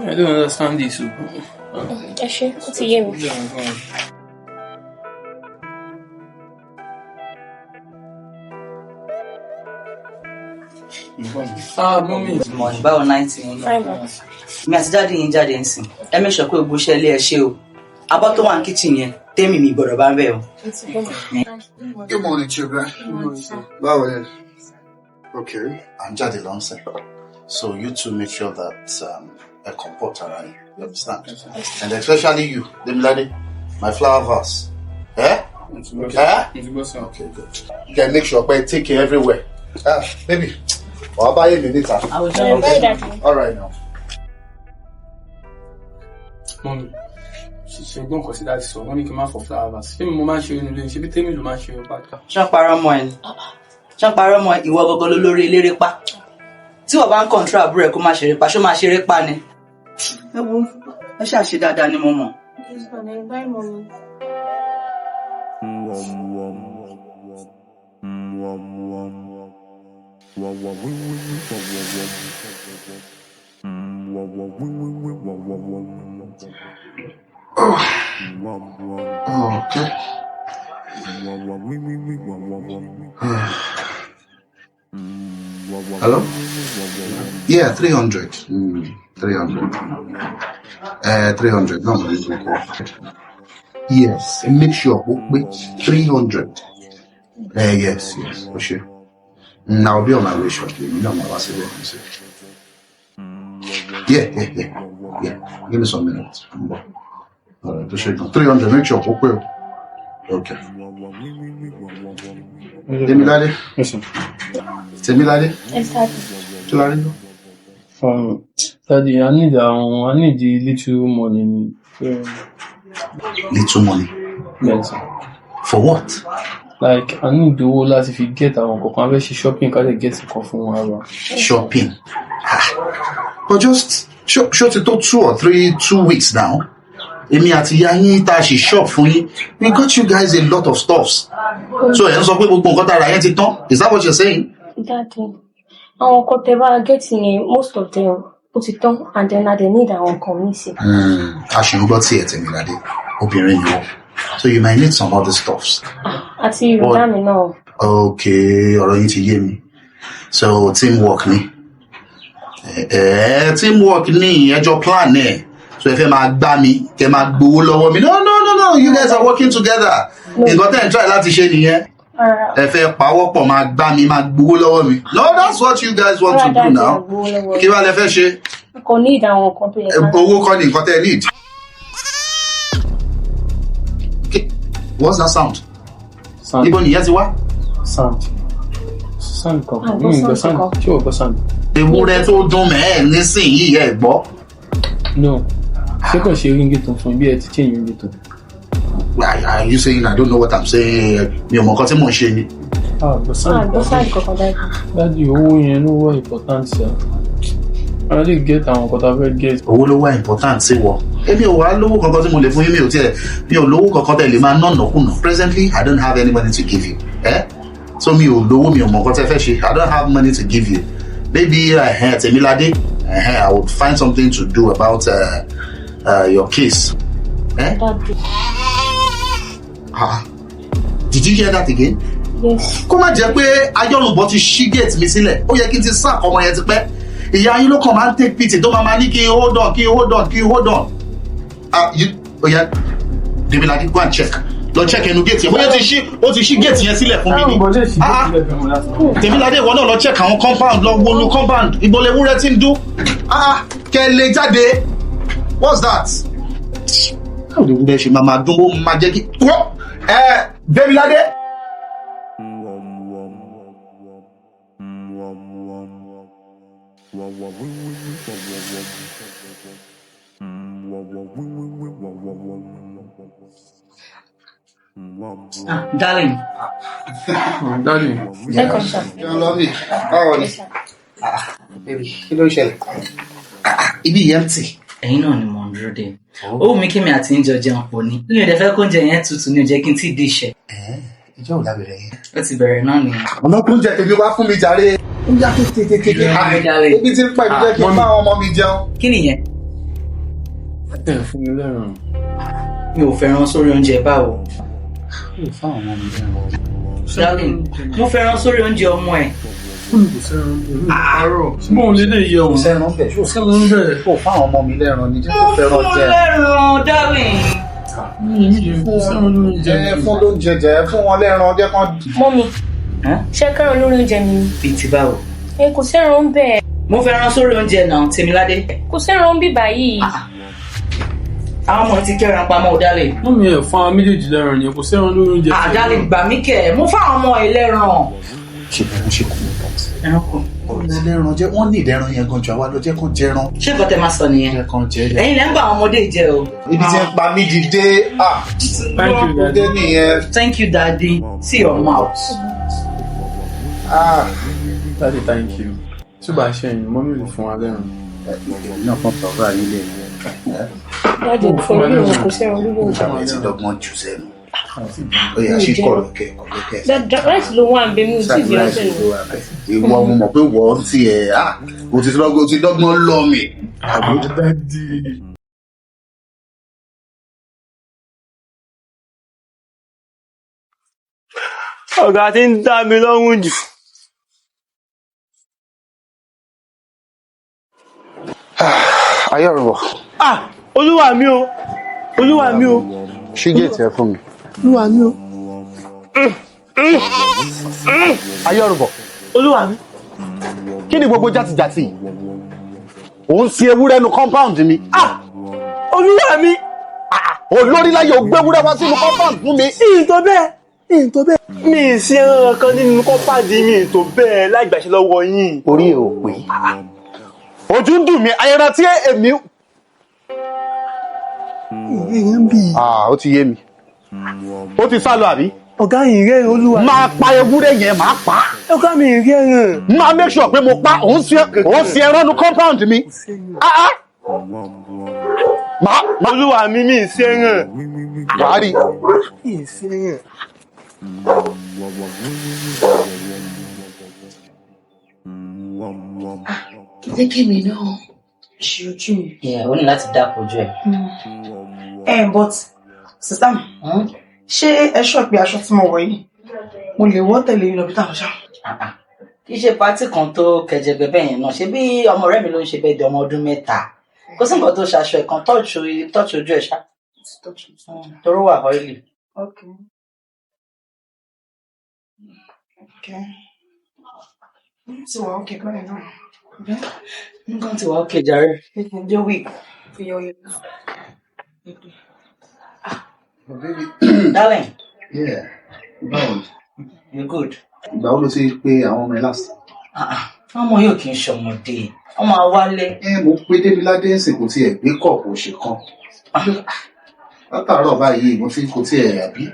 I don't understand this. Actually, what's a year? Mommy. Báwo 19. Fine, but Mi àti daddy yín jáde ńsìn. Ẹ make sure pé gbogbo iṣẹ́ ilé ẹ ṣe o. Abọ́ tó wà ní kitchen yẹn, tèmi mi gbọ́dọ̀ bá ń bẹ̀ o. Good morning, children. Báwo ni? Okay, I'm jáde lọ́nsẹ̀. So you two make sure that I comport around you understand? And especially you, Demilade, my flower vase. Eh? Okay, good. You can make sure I take care everywhere. Baby, I'll buy you a minute. I will join you. All right now. Mommy, she don't consider this so. Mommy come out for flowers. Ṣé mo máa ń ṣe inú ilé? Ṣé bí tèmi ló máa ń ṣe o padà? Ṣán parọ́ mọ́ ẹ ni. Ṣán parọ́ mọ́ ìwọ gọ́gọ́ lórí eléré pa. Tí wọ́n bá ń control àbúrò ẹ̀ kó máa ṣeré pa, ṣó máa ṣeré pa ni. Ẹ wo, ẹ ṣáà ṣe dáadáa ni mo mọ̀. Bye, mommy. Okay. Hello? Yeah, 300. 300. 300. No, yes, make sure. 300. Yes, for sure. I'll be on my way shortly. You know my last event. Yeah. Give me some minutes. All right, 300. Make sure. Okay. Demilade? Yes, sir. Demilade? Yes, Daddy. Demilade? Daddy, I need the little money. Little money? Yes, sir. For what? Like, I need the whole lot if you get a shopping, can I get a coffee? Shopping? But just, show to 2 or 2 weeks now. Emi àti ìyá yín tá ṣe shop fún yín. We got you guys a lot of stuffs. So ẹ ń sọ pé gbogbo nǹkan tá ra yẹn ti tán. Is that what you're saying? Daddy, àwọn nǹkan tẹ́ bá getting most of them ó ti tán and then they need àwọn nǹkan mi sí. A ṣe ń gbọ́ tí ẹ Tẹ̀míládé, obìnrin ni wọ́n. So you might need some other stuffs. Àti ìrọ̀dá mi náà. Okay, ọ̀rọ̀ yín ti yé mi. So teamwork ni. Teamwork ni ẹjọ́ plan ẹ̀. So if you máa gbá mi, kẹ́ máa gbowó lọ́wọ́ mi. No, you guys are working together. Nǹkan tẹ́ ń try láti ṣe nìyẹn. Ẹ fẹ́ pawọ́pọ̀ máa gbá mi, máa gbowó lọ́wọ́ mi. No, that's what you guys want to do now. Kí wá lẹ fẹ́ ṣe? Kò ní ìdáwọn nǹkan tó yẹ ká. Owó kọ́ ni nǹkan tẹ́ need. Okay. What's that sound? Ibo nìyẹn ti wá? Sound kan. Ṣé o gbọ́ sound? Ewúrẹ́ tó dún mẹ́ẹ̀ nísìnyí ẹ̀ gbọ́. No. Ṣé kò ṣe ringtone fún bí ẹ ti change ringtone? Are you saying I don't know what I'm saying? Mi ò mọ̀ nǹkan tí mò ń ṣe ni. Besides kankan dájú. Dájú owó yẹn ló wà important sir. I really get àwọn nǹkan tá a fẹ́ get. Owó ló wà important sí wọ. Èmi ò wá lówó kankan tí mo lè fún yín, mi ò lówó kankan tẹ́ lè máa ná nàkúnà. Presently, I don't have any money to give you. So mi ò lówó, mi ò mọ̀ nǹkan tẹ́ fẹ́ ṣe. I don't have money to give you. Maybe Temilade, I would find something to do about your case. Did you hear that again? Yes. Kó má jẹ́ pé ayọ́rùnbọ̀ ti ṣí gate mi sílẹ̀, ó yẹ kí n ti sack ọmọ yẹn ti pẹ́. Ìyá yín ló kàn máa ń take pity tó máa ní kí n hold on. Oya, Demilade, go and check. Lọ check ẹnu gate yẹn. Bóyá ó ti ṣí gate yẹn sílẹ̀ fún mi ni. Demilade, ìwọ náà lọ check àwọn compound, lọ wọnú compound. Ìbọ̀lẹ̀ ewúrẹ́ ti ń dún. Kẹ́ lè jáde. What's that? Báwo ni ewúrẹ́ ṣe máa dún ó máa jẹ́ kí. Demilade. Darling. Darling. Welcome, sir. Lovely. Báwo ni? Baby, kí ló ń ṣẹlẹ̀? Ibi yẹn empty. Ẹ̀yin náà ni mò ń dúró dé. Ó wù mí kí mi àti ń jọ jẹun pọ̀ ni. Mi ò dẹ̀ fẹ́ kó oúnjẹ yẹn tutù ní ó jẹ́ kí n tí ì dé iṣẹ́. Ìjọ ò lábẹ̀rẹ̀ yẹn. Ó ti bẹ̀rẹ̀ náà nìyẹn. Ọlọ́kùnrin jẹ tèmi wá fún mi jàre. Ó yá tètè. Ebi ti ń pa ìdílé kí n bá àwọn ọmọ mi jẹun. Kí nìyẹn? Ẹ fún mi lẹ́rùn. Mi ò fẹ́ràn sórí oúnjẹ báwo. Mi ò fáwọn ọmọ mi jẹun. Darling, mo fẹ́ràn sórí oúnjẹ ọmọ ẹ̀. Bóun lè yẹ òun. Sẹ́ran bẹ̀ ṣó sẹ́ran bẹ̀. Kò fáwọn ọmọ mi lẹ́ran ni jẹ́ kó fẹ́ràn jẹ. Lẹ́ràn, darling. Fún lóúnjẹ jẹ fún wọn lẹ́ran jẹ́ kán. Mọ́mí, ṣé kẹ́ràn lórí oúnjẹ mi ni? Bíi ti báwo? Kò sẹ́ran bẹ́ẹ̀. Mo fẹ́ràn sórí oúnjẹ náà, Temilade. Kò sẹ́ran bí báyìí. Àwọn ọmọ ti kẹ́ran pamọ́ darling. Mú mi ẹ̀ fún àwọn méjèèjì lẹ́ràn ni kò sẹ́ran lórí oúnjẹ. Darling, gbà mí kẹ̀, mo fáwọn ọmọ ẹ̀ lẹ́ràn. Ṣé bẹ̀rẹ̀ ṣe kú? Ẹranko. Ẹlẹ́ran jẹ́ wọ́n ní ìdẹ́ran yẹn gan jù àwa lọ jẹ́ kán jẹran. Ṣé nǹkan tẹ máa sọ nìyẹn? Jẹ́ kán jẹ. Ẹ̀yin lẹ́ ń bá àwọn ọmọdé jẹ o. Ibi tí ń pa mí dìde. Thank you, Daddy. Nìyẹn. Thank you, Daddy. See your mouth. Daddy, thank you. Tí bá ṣe ẹ̀yìn, mọ́mí lè fún wa lẹ́rùn. Náà kàn sọ̀rọ̀ ayé lè ní. Dájú fún mi ò kò sẹ́ran lórí oúnjẹ. Àwọn ti dọ́gbọ́n jù sẹ́nu. Ó yà sí kọ̀rọ̀kẹ́. Láti ló wà ń bẹ mí ò tí ì jẹun sẹ́nu. Ìwọ mo mọ̀ pé wọ́n ti ẹ̀ o ti dọ́gbọ́n lọ mi. Daddy. Ọ̀gá tí ń dá mi lọ́rùn jù. Ayọ̀rọ̀. Olúwa mi o. Ṣí gèètì ẹ fún mi. Olúwa mi o. Ayọ̀rọ̀. Olúwa mi. Kí ni gbogbo játijàti yìí? Òun sin ewúrẹ́ nu compound mi. Olúwa mi. Olórí láyé ò gbé ewúrẹ́ wá sínú compound fún mi. Ìyìntọ́ bẹ́ẹ̀. Mi ì sí ẹran kan nínú kọ́pàdé mi tó bẹ́ẹ̀ láì gbàṣẹ lọ́wọ́ yín. Orí ẹ̀ ò pé. Ojú ń dùn mí, ayẹra tí èmi. Ó ti yé mi. Ó ti sálọ àbí? Ọ̀gá yìí rẹ̀ Olúwa. Máa pa ewúrẹ́ yẹn, máa pa. Ọ̀gá mi rí ẹran. Máa make sure pé mo pa òun sí ẹran nu compound mi. Olúwa mi ì sí ẹran. Wàá rí. Mi ì sí ẹran. Jẹ́ kí mi náà ṣe ojú mi. Ó ní láti dáàbò ojú ẹ̀. But sister mi, ṣé ẹ ṣọ́ pé aṣọ tí mo wọ̀ yìí mo lè wọ̀ tẹ̀lé yín lọ bí táwọn ṣá? Kì í ṣe pátì kan tó kẹjẹgbẹ bẹ́ẹ̀ yẹn náà. Ṣé bí ọmọ rẹ̀ mi ló ń ṣe bẹ́ẹ̀ di ọmọ ọdún 3. Kò sí nǹkan tó ṣaṣọ ẹ̀ kan tọ́ọ̀ṣì ojú ẹ̀ ṣá. Toró wà ọ́ìlì. Okay. Ti wà ókè báyìí náà. Nǹkan ti wà ókè jàre. Jẹ́ wíì fi yọ yẹ. Darling. Yeah. Báwo ni? You're good. Ìgbà wo ló ti pé àwọn ọmọ ẹ last? ọmọ yóò kì í ṣọmọdé ọmọ àwálé. Mo pé Démiládé ń sìn kò tiẹ̀ gbé kọ̀ọ̀pù òṣè kan. Látàárọ̀ báyìí mo ti kò tiẹ̀ àbí.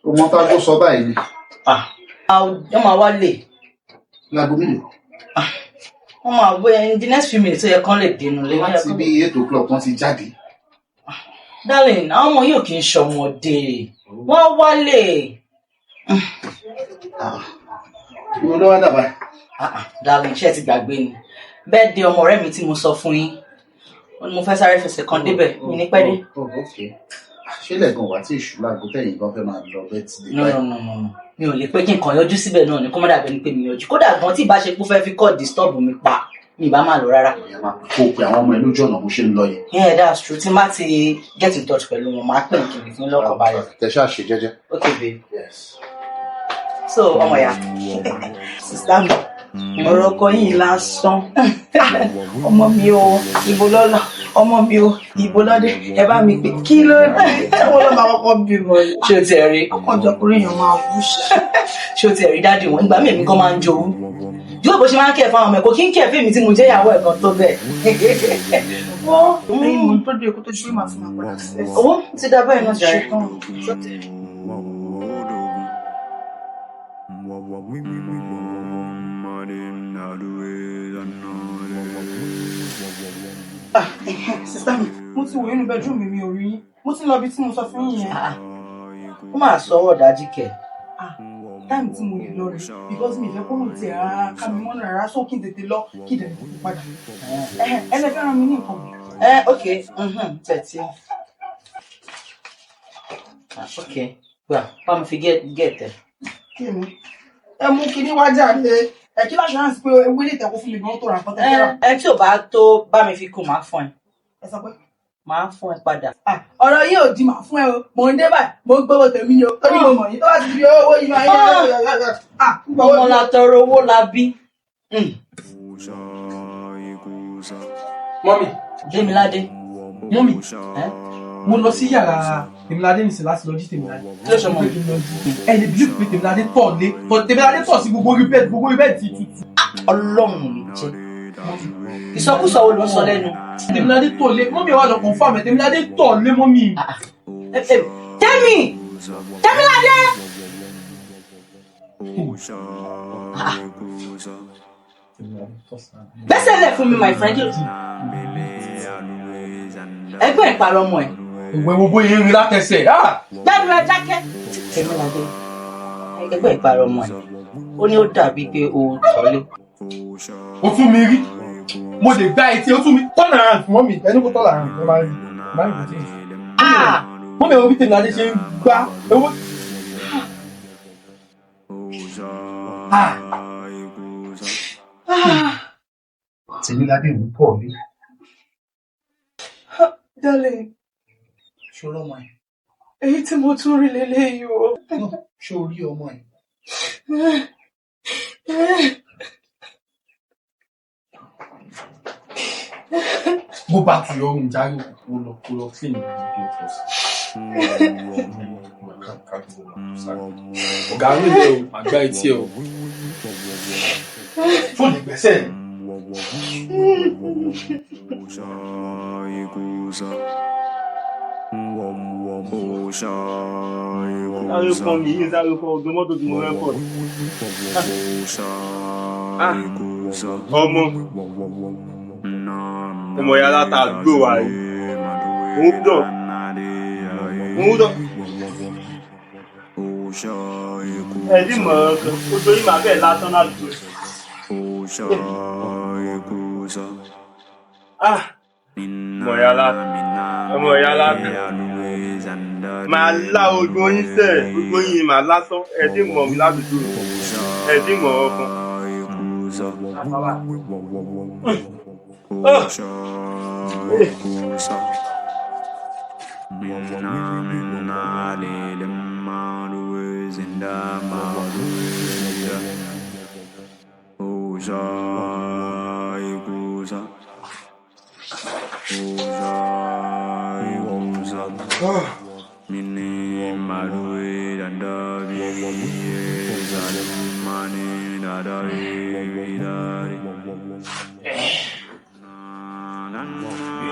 Ọmọ tá tó sọ báyìí ni. Ọmọ àwálé. Láago mélòó? Ọmọ àwọ̀ in the next few minutes ó yẹ kán lè dénú lé. Láti bí 8 o'clock wọ́n ti jáde. Darling, àwọn ọmọ yóò kì í ṣọmọdé. Wọ́n wálé. Ìwọ ló wá dàbà. Darling, ṣé ẹ ti gbàgbé ni? Bẹ́ẹ̀ di ọmọ ọ̀rẹ́ mi tí mo sọ fún yín. Mo fẹ́ sáré fẹsẹ̀ kan débẹ̀, mi ní pẹ́ dé. Ṣé lẹ́gàn wá tí ìṣúná àgùntẹ̀yìn gan fẹ́ máa lọ bẹ́ẹ̀ ti dé báyìí? No. Mi ò lè pé kí nǹkan yọjú síbẹ̀ náà ni kó má dàbẹ́ ni pé mi yọjú. Kódà gan tí ìbáṣepọ̀ fẹ́ fi kọ́ disturb mi pa, mi ìbá máa lọ rárá. Kó pe àwọn ọmọ ẹ lójú ọ̀nà bó ṣe ń lọ yẹn. Yeah, that's true. Tí n bá ti get in touch pẹ̀lú wọn, màá pè é kiri fún lọ́kàn báyọ̀. Tẹ ṣáà ṣe jẹ́jẹ́. Okay, babe. Yes. So, ọmọ ya. Sísá mi, ọ̀rọ̀ ọkọ yìí lásán. Ọmọ mi o, ìbò lọ́lọ́. Ọmọ mi o, ìbò lọ́dẹ. Ẹ bá mi pè kí ló dé? Wọ́n lọ́ máa kọ́kọ́ bímọ. Ṣé o ti ẹ̀ rí? Ọkọ̀ ọjọ́kùnrin èèyàn máa wú ṣá. Ṣé o ti ẹ̀ rí dáàdì wọn? Ìgbà míì èmi gan máa ń jowú. Yóò bó ṣe máa ń kẹ́ fáwọn ọmọ ẹ̀kọ́ kí n kẹ́ fèmí tí mo jẹ́ ìyàwó ẹ̀kan tó bẹ́ẹ̀. Ẹyin mo ń tọ́jú ẹ̀kọ́ tó ṣe máa fi máa padà sílẹ̀. Owó ti dá báyìí náà jàre. Sísá mi, mo ti wò nínú bedroom mi ò rí yín. Mo ti lọ ibi tí mo sọ fún yín yẹn. Ó máa sọ ọwọ́ dájú kẹ̀. Táìmù tí mo lè lọ rí because mi ìfẹ́ kóhùn ti rárá ká mi mọ́nà rárá só kí n tètè lọ kí ìdẹ̀ tètè padà. Ẹ lè fẹ́ràn mi ní nǹkan. Ok, tẹ̀tí. Ok, gbà, bá mi fi gẹ̀ẹ́tẹ̀. Kí ni? Ẹ mú kinní wá jáde. Ẹ kí láṣọ náà sí pé ewé lè tẹ̀kọ́ fún mi gan tó ra nǹkan tẹ́tẹ́ rà. Ẹ tí ò bá tó bá mi fi kún máa fún ẹ. Ẹ sọ pé. Máa fún ẹ padà. Ọ̀rọ̀ yìí ò di màá fún ẹ o. Mò ń dé báyìí, mo ń gbówó tèmi ni o. Torí mo mọ̀ yín tó bá ti fi owó yìí máa ń yẹ. Ọmọ la tọrọ owó la bí. Mọ́mì. Démiládé. Mọ́mì. Mo lọ sí yàrá Tèmiládé nìsín láti lọ jí Tèmiládé. Kí ló ṣe mọ́? Ẹ lè bílíf pé Tèmiládé tọ̀ lé. Tèmiládé tọ̀ sí gbogbo orí bẹ́ẹ̀ ti tutù. Ọlọ́run mi jẹ́. Ìsọkúsọ wo ló ń sọ lẹ́nu? Tèmiládé tọ̀ lé. Mọ́mì wà lọ confirm ẹ̀ Tèmiládé tọ̀ lé mọ́mì. Tẹ́mi! Tèmiládé! Bẹ́sẹ̀ lẹ̀ fún mi, my friend. Ẹgbẹ́ ìparọ́ ọmọ ẹ̀. Ìwé wo bóyá ń rí látẹsẹ̀. Gbẹ́rù ẹ dákẹ́. Tèmiládé. Ẹgbẹ́ ìparọ́ ọmọ ẹ̀. Ó ní ó dàbí pé o tọ́lé. Ó tún mi rí. Mo lè gbá etí ó tún mi. Tọ́nà àrùn fún mọ́mì. Ẹni kó tọ́lá àrùn. Ẹ máa rí. Mọ́mì ẹ̀rọ bí Tèmiládé ṣe ń gbá owó. Tèmiládé ń pọ̀ ní. Darling. Ṣé ọmọ ẹ̀? Èyí tí mo tún rí leléyìí o. Ṣé o rí ọmọ ẹ̀? Go back to your room, Jari. Kó lọ clean the place. Ọ̀gá mi lè o, àgbá etí ẹ o. Fóònù ìgbésẹ̀. Sáré fún mi yìí, sáré fún ọdún mọ́tò tí mo rẹ́ pọ̀. Ọmọ ìyá láta àdúgbò wa yìí. Òun dọ̀. Ẹ̀dí mọ̀ ọ́kàn, ó torí màá bẹ́ẹ̀ lásán ládùúgbò. Ọmọ ìyá láta. Màá lá ogbó yín sẹ̀, gbogbo yín màá lásán. Ẹ̀dí mọ̀ mi ládùúgbò. Ẹ̀dí mọ̀ ọkàn.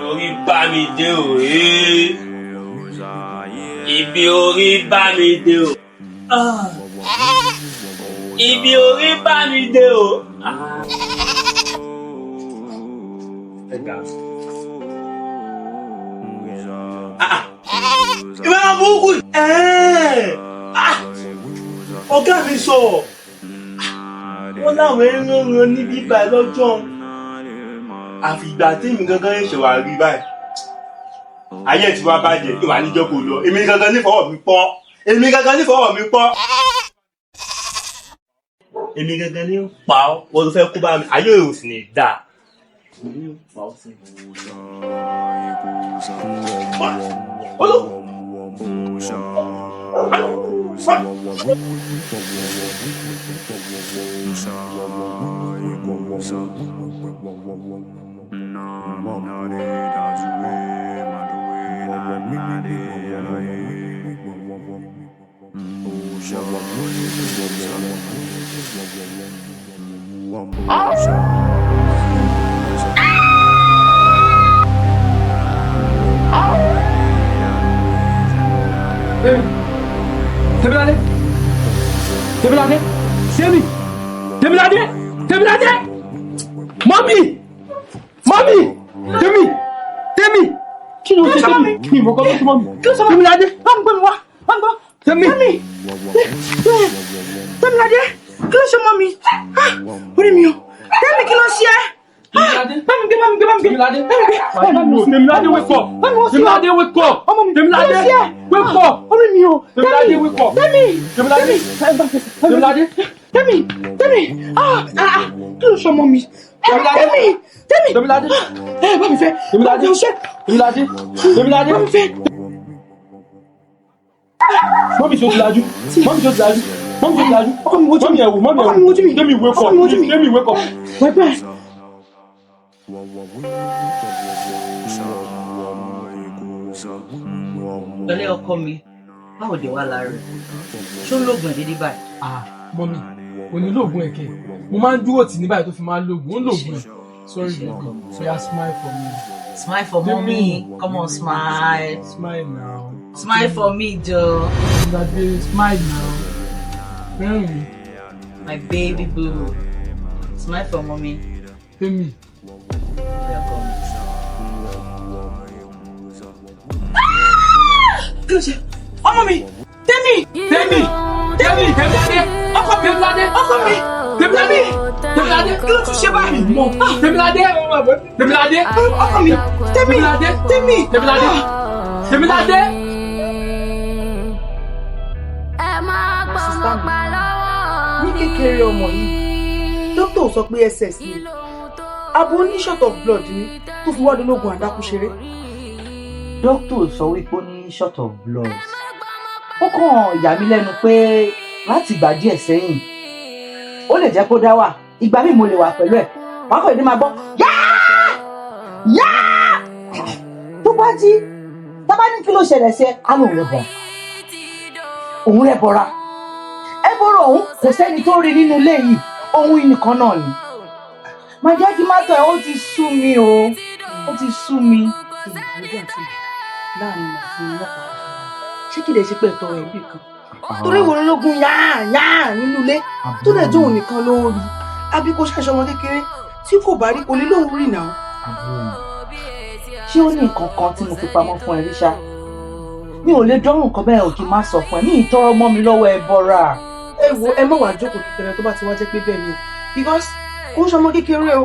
Orí bá mi dé o, ibi orí bá mi dé o. Ibi orí bá mi dé o. Ìwé àbúkù ọ̀gá mi sọ wọ́n láwọn ẹran níbí báyìí lọ́jọ́ àfìgbà tí èmi gangan ń ṣèwà rí báyìí ayé tí wàá bàjẹ́ ìwà níjọ́ kò lọ èmi gangan nífọwọ́ mi pọ́ èmi gangan ní pa ọ́ wọ́n tó fẹ́ kó bá mi ayé ò sì ní dáa. Temilade! Mommy! Temi! Kí ló ṣe Temi? Kí mo kọ́ lọ́sí mommy? Temilade! Wọ́n gbọ́ mi wá! Temi! Temilade! Kí ló ṣe mommy? Orí mi o! Temi kí ló ṣe ẹ́? Temilade, wake up! Temilade, wake up! Orí mi o! Temilade, wake up! Temi! Kí ló ṣe mommy? Temilade! Bá mi fẹ́! Temilade! Mọ́mí tó ti lajú! Ọkọ mi wojú mi ẹ̀wù! Temi, wake up! Wẹ́pẹ́! Lọ́lẹ́ ọkọ mi, báwo dé wá lára rẹ̀? Ṣó ń lóògùn dédé báyìí? Mọ́mí, kò ní lóògùn ẹ̀kẹ́. Mo máa ń dúró tì ní báyìí tó fi máa ń lóògùn. Ó ń lóògùn ẹ̀. Sorry, baby. So you smile for me. Smile for mommy. Come on, smile. Smile now. Smile for me, Joe. Smile now. Really? My baby boo. Smile for mommy. Temi. Welcome. Ọmọ mi! Temi! Temilade! Ọkọ mi! Temilade! Kí ló tún ṣe báyìí? Temilade! Ọkọ mi! Temi! Temilade! Ní kékeré ọmọ yìí, dókítà sọ pé SS ni. Abo ní short of blood ni tó fi wádìí lóògùn àdákù ṣeré. Dókítà sọ wípé ó ní short of blood. Ó kàn yà mí lẹ́nu pé láti ìgbà díẹ̀ sẹ́yìn ó lè jẹ́ kó dá wà ìgbà míì mo lè wà pẹ̀lú ẹ̀ wọ́n kò ní máa gbọ́ yáá tó bá jí tábà ní kí ló ṣẹlẹ̀ sí ẹ á lóun rẹ̀ bọ̀ òun rẹ̀ bọ̀ra ẹ bọ̀rọ̀ òun kò sẹ́ni tó rí nínú ilé yìí òun nìkan náà ni máa jẹ́ kí má tọ̀ ẹ́ ó ti sú mi o ó ti sú mi. Láàrin àti ọlọ́pàá ṣé kìí lè ṣe pé ẹ̀tọ́ rẹ̀ bí kan torí ìwòrán ológun yáà nínú ilé tó lè jóun nìkan ló ń rí àbí kó ṣàṣọ ọmọ kékeré tí kò bá rí kò ní lóun rí náà. Ṣé ó ní nǹkan kan tí mo fi pamọ́ fún ẹ rí ṣá? Mi ò lè dọ́rùn nǹkan bẹ́ẹ̀ ò kí n má sọ fún ẹ ní ìtọ́rọ mọ́ mi lọ́wọ́ ẹ bọ́ra. Ẹ wo ẹ má wàá jókòó kékeré tó bá ti wá jẹ́ pé bẹ́ẹ̀ ni o because kò ń ṣọmọ kékeré o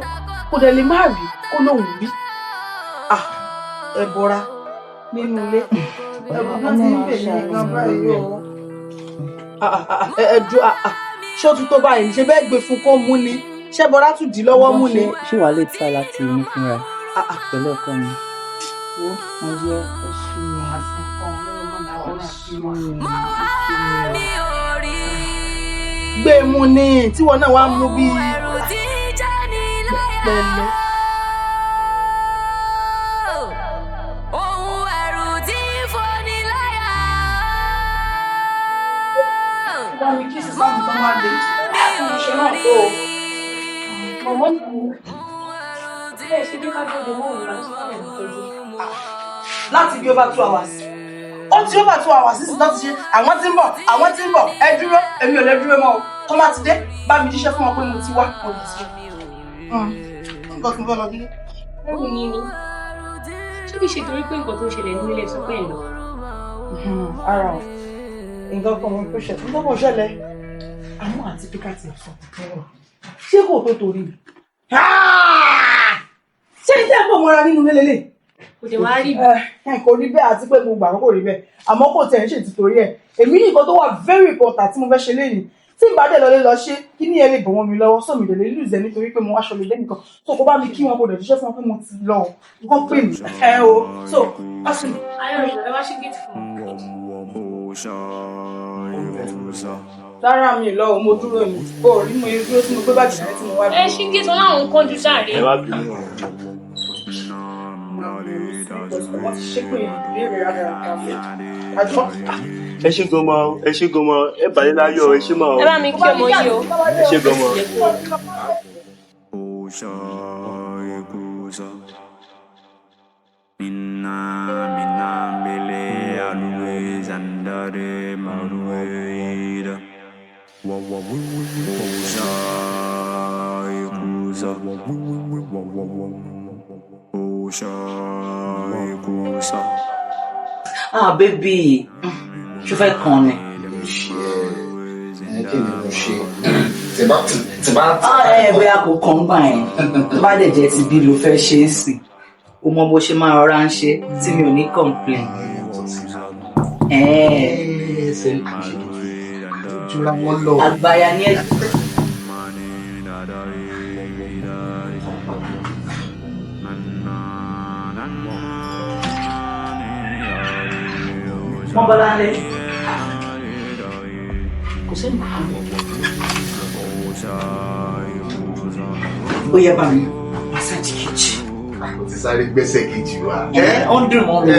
kò dẹ̀ lè má rí kó lóun rí ẹ bọ́ra nínú ilé ẹ̀rọ náà ti ń bè ní nǹkan báyìí o. Ṣé o tún tó báyìí ṣe bẹ́ẹ̀ gbé fún kó mú ni ṣé bọ́lá tún dì lọ́wọ́ mú ni. Ṣé wàá lè try láti mú fúnra pẹ̀lú ọkọ mi? Mo jẹ́ oṣù gbé mú ni tíwọ náà wàá mú bí pẹ̀lẹ́. bá mi kí sísá mi tó máa dé. Ṣé náà tó o? Mọ̀mọ́ kú. Bẹ́ẹ̀ ṣe bí ká tó dé mọ́ òun láti sáré ìtọ́jú. Láti bí over 2 hours. Ó ti over 2 hours sísìn tó ti ṣe àwọn tí ń bọ̀ ẹ dúró èmi ò lè dúró mọ́ o. Tó bá ti dé bá mi jíṣẹ́ fún wọn pé mo ti wá mo lè ṣe. Nǹkan tí mo fẹ́ lọ bí. Ẹrù yín ni. Ṣé kìí ṣe torí pé nǹkan tó ṣẹlẹ̀ ní ilé sọ pé ẹ̀ lọ? Ara ọ̀ nǹkan kan mo tó ṣẹlẹ̀ nǹkan kan ṣẹlẹ̀ àwọn àti pé ká ti ẹ̀fọ́ kọ̀ọ̀kan ṣé kò tó torí mi. Ṣé ní tẹ́ẹ̀pọ̀ mọ́ra nínú lélẹ́lẹ́? Kò dé wá rí Kò rí bẹ́ẹ̀ àti pé mo gbà kó rí bẹ́ẹ̀ àmọ́ kò tẹ̀ ń ṣe títorí ẹ̀ èmi ní nǹkan tó wà very important tí mo fẹ́ ṣe lẹ́yìn tí n bá dẹ̀ lọlé lọ ṣe kí ní ẹ lè bọ̀ wọ́n mi lọ́wọ́ sọ mi lè lùzẹ̀ nítorí pé mo wá ṣọlẹ̀ lé nìkan so kó bá mi kí wọn kó dẹ̀ jíṣẹ́ fún wọn pé mo ti lọ nǹkan pè mí so aṣọ mi. Ayọ̀ ẹ wá ṣe gate fún mi. Rárá mi lọ mo dúró mi bó rí mo dúró tí mo gbé bàjẹ́ rẹ tí mo wá bí. Ẹ ṣí gate ọláwọn ń kánjú jáde. Ẹ wá bí mi. Wọ́n ti ṣépè ìbéèrè rádaràdà mi. Àjọ. Ẹ ṣé gan mọ ẹ bàlẹ́ láyọ̀ ẹ ṣé máa. Ẹ bá mi kí ọmọ yìí o. Ẹ ṣé gan mọ. Ah, baby. Ṣo fẹ́ kàn ni? Bóyá kò kàn gbà yẹn. Tó bá dẹ̀ jẹ́ ti bí lo fẹ́ ṣe é sìn. O mọ bó ṣe máa rọra ń ṣe tí mi ò ní complain. Àgbáyà ni ẹ. Wọ́n bọ́lá ń lé. Kò sẹ́ni kò kàn. Ó yẹ bá mi massage kejì. Ó ti sáré gbẹ́sẹ̀ kejì wa. Ó ń dùn mọ́ mi.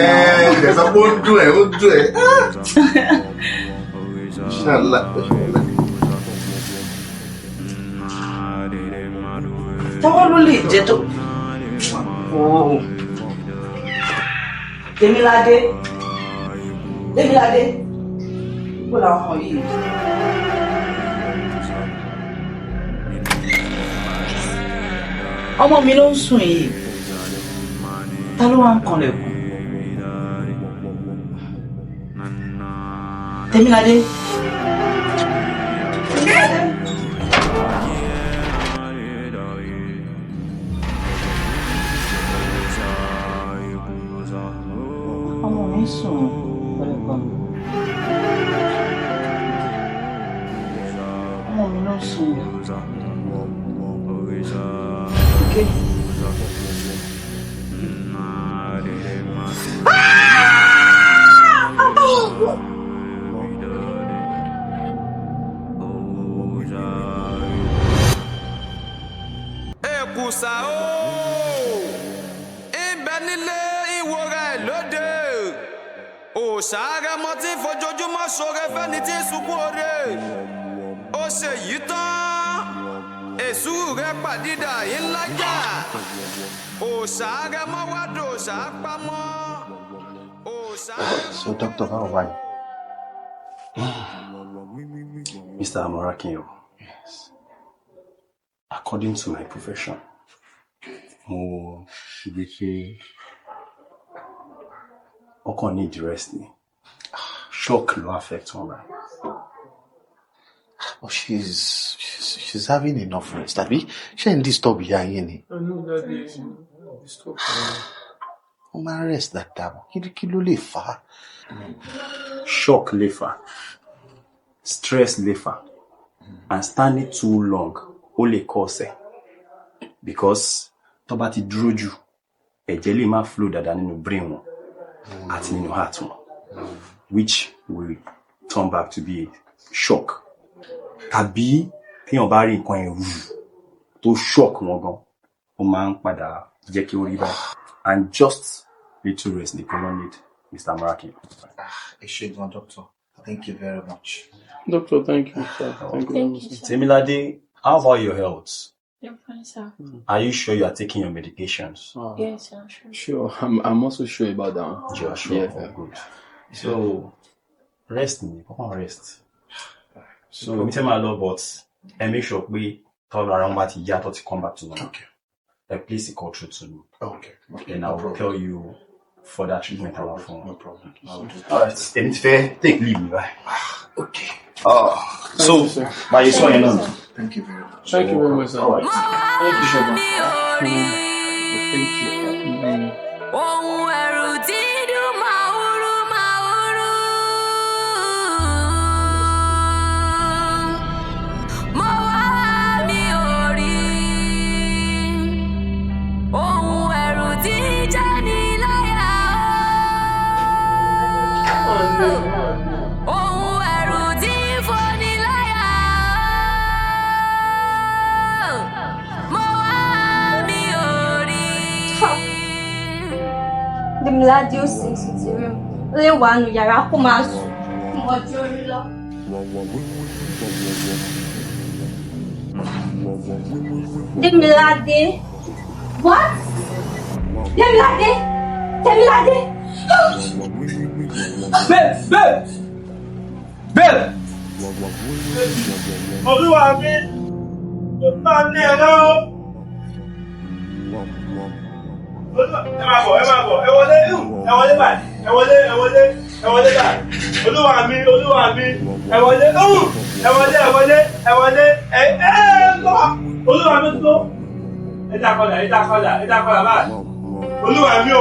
Ìgbésẹ̀ pé ó ń dùn ẹ̀. Ṣàlá. Tọ́wọ́ ló lè jẹ́ tó. Tèmiládé. Kó làwọn ọmọ yìí. Ọmọ mi ló ń sùn yìí. Ta ló wá ń kanlẹ̀kùn? Tèmiládé. Ọmọ mi sùn pẹ̀lú kan. Ọmọ mi ló ń sùn. Okay. Èkùsà o, ibẹ̀ nílé ìwò rẹ̀ lóde. Òòṣà Àrẹ̀mọ tí ń fojoojúmọ́ ṣoore fẹ́ni tí ń sunkún oore. Ó ṣe yìí tán, èṣù rẹ̀ pàdídà yìí ńlájà. Òòṣà Àrẹ̀mọ wá dòòṣà pamọ́. So, Doctor, how are you? Mr. Amorakinyo, yes. According to my profession, mo ṣùgbọ́n pé ọkàn need rest ni. Shock ló affect wọn báyìí. Oh, she's having enough rest. Àbí ṣé ń disturb ìyá yín ni? Disturb. Ó máa rest dáadáa. Kí ló lè fà á? Shock lè fà, stress lè fà, and standing too long ó lè cause because tó bá ti dúró jù ẹ̀jẹ̀ lè má flow dáadáa nínú brain wọn àti nínú heart wọn, which will turn back to be a shock. Tàbí téèyàn bá rí nǹkan ẹ̀rù tó shock wọn gan, ó máa ń padà jẹ́ kí ó rí báyìí. And just little rest nìkan ló need, Mr. Amorakinyo. Ẹ ṣé gan, doctor. Thank you very much. Doctor, thank you, sir. Thank you very much. Temilade, how about your health? I'm fine, sir. Are you sure you are taking your medications? Yes, sir, sure. Sure, I'm also sure about that one. You are sure? Yeah. Oh, good. So, rest me. Come on, rest. So, we tell my love, but I make sure we talk around about the to come back to normal. Okay. Please call through to me. Okay. Then I will tell you for that treatment on our phone. No problem. I'll do that. Alright, then it's fair. Take leave, bye. Okay. So, by your son, you know. Thank you very much. Thank you very much, sir. Alright. Thank you, Shaba. Thank you. Ohun ẹ̀rù tí dùn màúrú màúrú. Mo wá mi ò rí. Ohun ẹ̀rù tí jáni láyà o. Ohun ẹ̀rù tí foni láyà o. Mo wá mi ò rí. Demilade ó sì ti rí mi. Ó lè wà nù yàrá kó máa sùn. Mo ọjọ́ orí lọ. Demilade. What? Demilade? Demilade? Babe! Olúwa mi! Máa ní ẹ̀rọ! Ẹ máa bọ̀, ẹ wọlé báyìí, ẹ wọlé báyìí. Olúwa mi, ẹ wọlé, lọ. Olúwa mi tó. Ẹ dá kọ́dà báyìí. Olúwa mi o.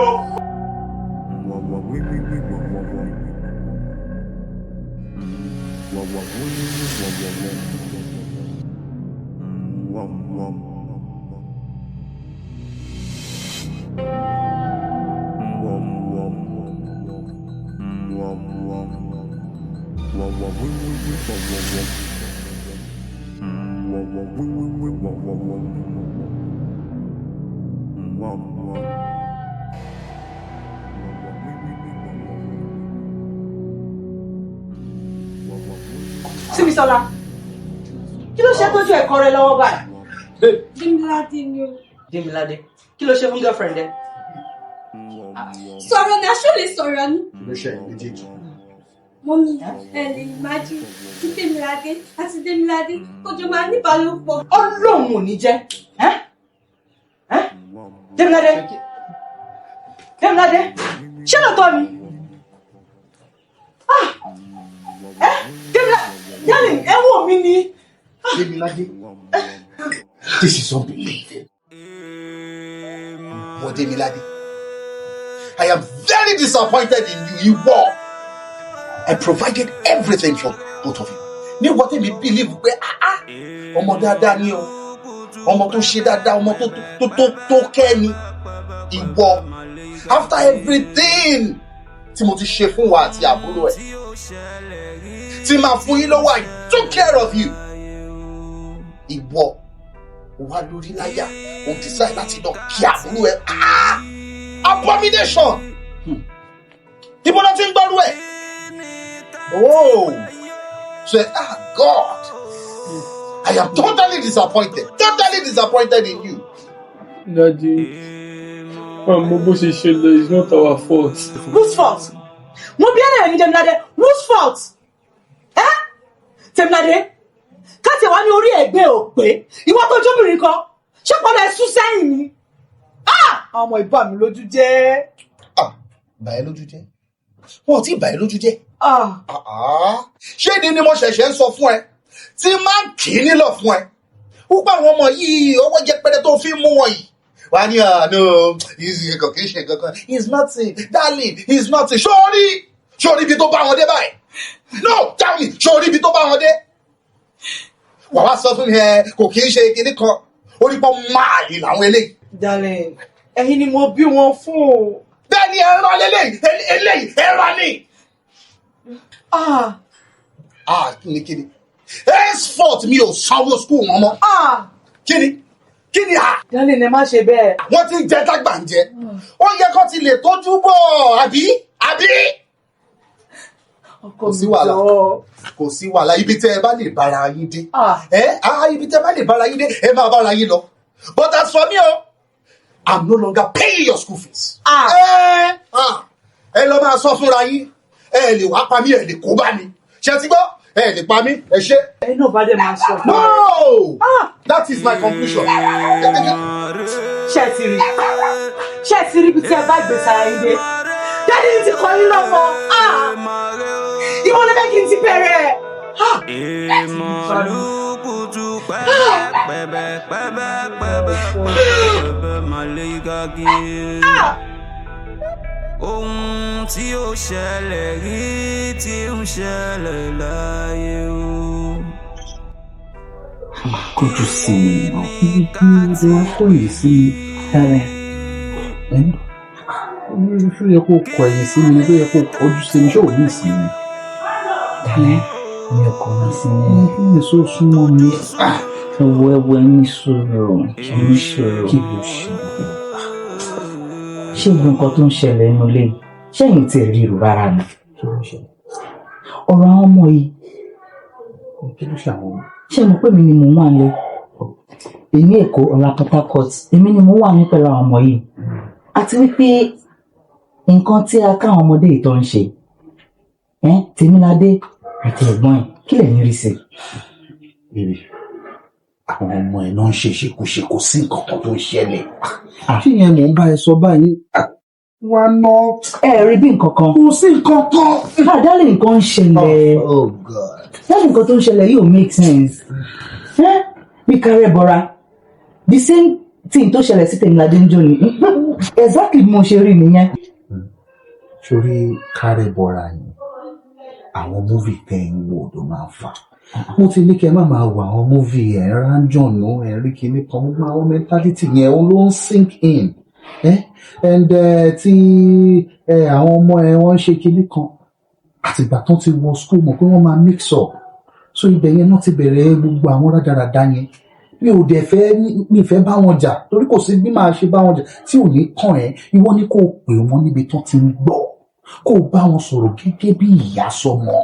Símisọ́lá, kí ló ṣe tójú ẹ̀kọ́ rẹ lọ́wọ́ báyìí? Demilade ni o. Demilade, kí ló ṣe fún girlfriend ẹ? Sọ̀rọ̀ ni aṣọ lè sọ̀rọ̀ ni. Ló ṣe méjèèjì. Mọ́mí ẹ lè májú kí Demilade àti Demilade kójọ máa ní ìbálòpọ̀. Ọlọ́run ò ní jẹ́. Demilade, ṣé lóòótọ́ ni? Demilade, darling, ẹ wò mí ni. Demilade, this is unbelievable. But Demilade, I am very disappointed in you. I provided everything for both of you. Ní wọ́n tẹ̀mí believe pé ọmọ dáadáa ni o, ọmọ tó ṣe dáadáa, ọmọ tó kẹ́ ni. Ìwọ, after everything tí mo ti ṣe fún wa àti àbúrò ẹ̀, tí máa fún yín lọ́wọ́, I took care of you. Ìwọ wà lórí láyà, o decide láti lọ kí àbúrò ẹ̀. Abomination! Ibo ló ti ń gbọ́rú ẹ̀? Oh, so God, I am totally disappointed in you. Daddy, mo bó ṣe ṣẹlẹ̀ is not our fault. Whose fault? Mo bí ẹ̀rẹ̀ ní Demilade, whose fault? Demilade, káàtì wá ní orí ẹ̀gbẹ́ ò pé ìwọ tó jóbìnrin kan ṣé pọ́nà ẹ̀ sún sẹ́yìn ni? Ọmọ ìbá mi lójú jẹ́. Bà ẹ́ lójú jẹ́? Wọ́n ò tí ì bà ẹ́ lójú jẹ́. Ṣé ni mo ṣẹ̀ṣẹ̀ ń sọ fún ẹ tí máa ń kì í nílọ̀ fún ẹ? Ó pa àwọn ọmọ yìí ọwọ́ jẹpẹrẹ tó fi ń mú wọn yìí. Wà á ní no, kì í ṣe kankan. He's nothing, darling, he's nothing. Ṣé orí ibi tó bá wọn dé báyìí? No, tell me, ṣé orí ibi tó bá wọn dé? Wà wá sọ fún mi kò kì í ṣe kinní kan. Orí pọ́ máàlì làwọn eléyìí. Darling, ẹ̀yin ni mo bí wọn fún o. Bẹ́ẹ̀ni ẹ̀rọ eléyìí ẹ̀rọ ni. Kíni. Henceforth mi ò sanwó school wọn mọ́. Kíni. Darling, ẹ má ṣe bẹ́ẹ̀. Wọ́n ti ń jẹ tágbà ń jẹ. Ó yẹ kó ti lè tójú bọ̀ àbí? kò sí wàhálà kò sí wàhálà ibi tẹ́ ẹ bá lè bára yín dé ibi tẹ́ ẹ bá lè bára yín dé ẹ máa bára yín lọ but as for me I'm no longer paying your school fees. ẹ lọ máa sọ fúnra yín ẹ lè wá pa mí ẹ lè kó bá mi ṣe ti gbọ́ ẹ lè pa mí ẹ ṣe. ẹ náà bá dé máa sọ fún no that is my conclusion. ṣé ti rí ibi tí ẹ bá gbé sára yín dé jáde ní ti kọ́ yín lọ́mọ ìwọ ló fẹ́ kí n ti bẹ̀rẹ̀. ìmọ̀lúkùtù pẹ́bẹ́pẹ́bẹ́pẹ́bẹ́ màlẹ́kà kí ohun tí ó ṣẹlẹ̀ rí tí ń ṣẹlẹ̀ láyé o. Kójú sí mi náà kí ni wọ́n kó yìí sí mi ṣó yẹ kó kọ ẹ̀yìn sí mi ni tó yẹ kó kọjú sí mi ṣó ò ní ìsinmi. mi ò kọ́ mi sí mi. kí ni èso súnmọ́ mi. ẹwọ ẹni sọ̀rọ̀ ẹni sọ̀rọ̀ kí ló ṣe. ṣé gbogbo nǹkan tó ń ṣẹlẹ̀ nínú ilé ṣẹ́yìn tí ẹ rí irú rárá ni. kí ló ṣe. ọ̀rọ̀ àwọn ọmọ yìí. kí ló ṣe àwọn ọmọ. ṣé mo pé mi ni mò ń wà lé èmi Èkó ọ̀la Port Harcourt èmi ni mò ń wà ní pẹ̀lú àwọn ọmọ yìí àti wípé nǹkan tí a káwọn ọmọdé yìí tó ń ṣe Tèmiládé àti ẹ̀gbọ́n ẹ̀ kí lè ní rí sí. bébì àwọn ọmọ ẹ̀ náà ń ṣe ṣekúṣe kò sí nǹkan kan tó ń ṣẹlẹ̀. ṣé ìyẹn mò ń bá ẹ sọ báyìí wá ná. ẹ rí bí nǹkan kan. kò sí nǹkan kan. àdálẹ̀ nǹkan ń ṣẹlẹ̀. oh god. dálẹ̀ nǹkan tó ń ṣẹlẹ̀ yóò make sense. bí kárẹ́ bọ́ra the same thing tó ṣẹlẹ̀ sí Tèmiládé ń jò ní exactly bí mo ṣe rí nìyẹn. sórí kárẹ́ bọ́ra yìí àwọn múvì tẹ́ ń wò ló máa ń fà. mo ti ní kí ẹ má máa wo àwọn múvì ẹ̀ ránjọ̀nù ẹ̀ rí kinní kan gbogbo àwọn mentality yẹn ó ló ń sink in. And tí àwọn ọmọ ẹ̀ wọ́n ṣe kinní kan àtìgbà tó ti wọ school mọ̀ pé wọ́n máa mix up so ibẹ̀ yẹn náà ti bẹ̀rẹ̀ gbogbo àwọn rádaràda yẹn mi ò dẹ̀ fẹ́ bá wọn jà torí kò sí bí máa ṣe bá wọn jà tí ò ní kàn ẹ́ ìwọ ni kò pè wọ́n níbi tó ti ń gbọ́ kó bá wọn sọ̀rọ̀ gẹ́gẹ́ bí ìyá sọmọ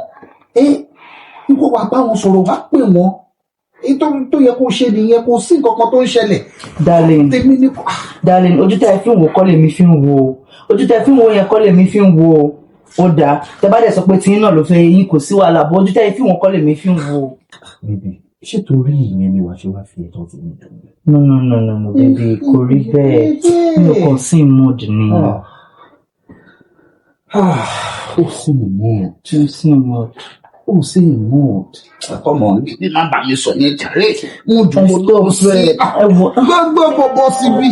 ìwọ wá bá wọn sọ̀rọ̀ wá pè wọ́n nítorí tó yẹ kó ṣe nìyẹn kò sí nǹkan kan tó ń ṣẹlẹ̀. darling ojú tẹ́ ẹ fi ń wò kọ́ lèmi fi ń wò ojú tẹ́ ẹ fi ń wò yẹn kọ́ lèmi fi ń wò ó dáa tẹ́ bá dẹ̀ sọ pé tiyín náà ló fẹ́ yín kò sí wàhálà bó ojú tẹ́ ẹ fi ń wò kọ́ lèmi fi ń wò. bíbí ṣé torí ìyẹn ni wàá ṣe wá fi ẹ̀tọ́ ti mi dùn. no bíbí kò rí bẹ́ẹ̀ mi ò kàn sí mood ni. ó sì ní mood. ó sì ní mood. ọmọ ní nọ́mbà mi sọ yẹn jàre mo jù mo lọ fẹ́ gbogbo bọbọ síbí.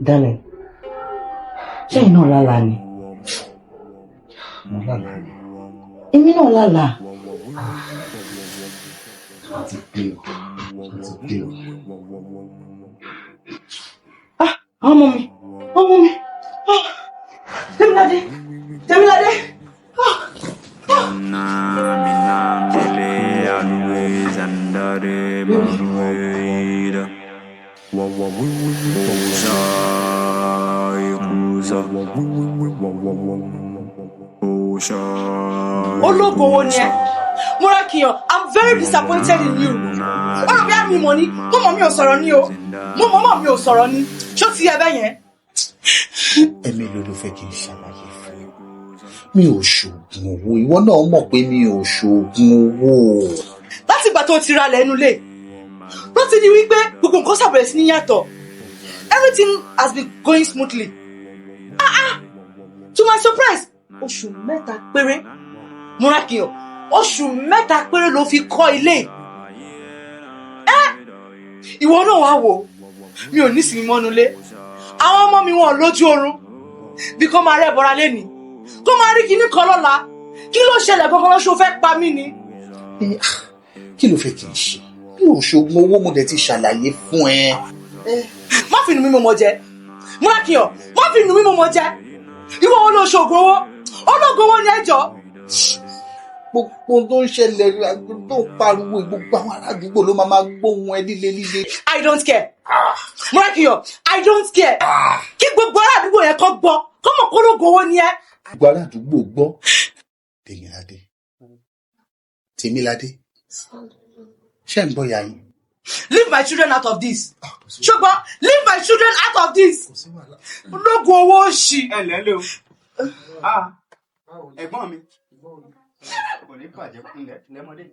Darling, ṣé iná lálàá ni? mo lálàá ni. Èmi náà lálàá. ti pé o. Ọmọ mi. Tèmiládé. Ológo wo ni ẹ? Múrákìyàn, I'm very disappointed in you. Ọ̀rọ̀ bí àmì mọ̀ ni, mo mọ̀ mi ò sọ̀rọ̀ ni o. Mo mọ̀ mi ò sọ̀rọ̀ ni. Ṣó ti ẹ bẹ́ yẹn? Ẹ̀mí ló fẹ́ kí n ṣàlàyé fún mi ò ṣoògùn owó ìwọ náà mọ̀ pé mi ò ṣoògùn owó láti ìgbà tó ti ra lẹ́nu lé ló ti di wípé gbogbo nǹkan ṣàbẹ̀rẹ̀ sí ní yàtọ̀. Everything has been going smoothly. To my surprise, oṣù mẹ́ta péré, Múrákìyọ̀, oṣù mẹ́ta péré ló fi kọ́ ilé. Ìwọ náà wá wò, mi ò ní sinmi mọ́nú ilé. Àwọn ọmọ mi wọn lójú oorun bí kò máa rẹ́ bọ́ra lẹ́ni, kó máa rí kinní kan lọ́la. Kí ló ṣẹlẹ̀ gangan lọ́sọ fẹ́ pa mí ni? Kí ló fẹ́ kí n ṣe? Bí o ṣoògùn owó mo dẹ̀ ti ṣàlàyé fún ẹ. Má fi inú mi mọ̀mọ́ jẹ. Múrákìyọ̀, má fi inú mi mọ̀mọ́ jẹ. Ìwọ wo ló ṣoògùn owó? Ológun owó ni ẹjọ́. Gbogbo tó ń ṣẹlẹ̀ tó ń pariwo gbogbo àwọn ará àdúgbò ló máa gbóhùn ẹ líle líle. I don't care. Múrákìyọ̀, I don't care. Kí gbogbo ará àdúgbò yẹn kọ́ gbọ́, kọ́ mọ̀ kó ológun owó ni ẹ. Gbogbo ará àdúgbò gbọ́. Tèmiládé. Ṣé ń bọ̀ yà yín? Leave my children out of this. Ṣùgbọ́n leave my children out of this. Ológun owó ṣì. Ẹ lẹ́lẹ́ o. Ẹ̀gbọ́n mi. Kò ní bàjẹ́ fún ilẹ̀ lẹ́mọdé.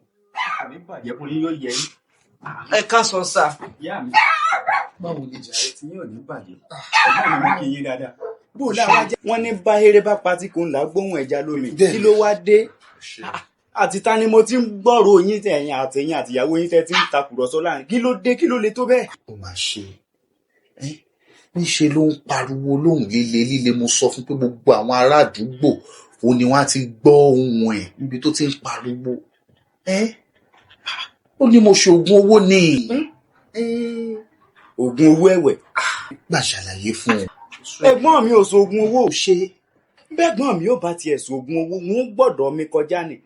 Kò ní bàjẹ́ fún yín yóò yẹ yín. Ẹ káàsán sà. Ìyá mi. Báwo ni jàre tí yóò ní bàjẹ́? Ẹ̀gbọ́n mi kì í yín dáadáa. Bó o láwa jẹ́. Wọ́n ní bá eré bá patí kò ń là gbóhùn ẹja lómi. Kí ló wá dé? Àti ta ni mo ti ń gbọ́rọ̀ yín tẹ̀yìn àtẹ̀yìn àtìyàwó yín tẹ́ ti ń takùrọ̀sọ láàrin. Kí ló dé? Kí ló le tó bẹ́ẹ̀? Ó máa ṣe níṣe ló ń pariwo lóhùn líle líle. Mo sọ fún pé gbogbo àwọn ará àdúgbò òun ni wọ́n á ti gbọ́ ohùn ẹ̀ níbi tó ti ń pariwo. Ó ní mo ṣe oògùn owó ni. Oògùn owó ẹ̀wẹ̀. Gbà ṣàlàyé fún ẹ. Ẹ̀gbọ́n mi ò ṣoògùn owó ṣe. Bẹ́gbọ́n mi ò bá tiẹ̀ ṣoògùn owó wọn gbọ́dọ̀ mi kọjá ni.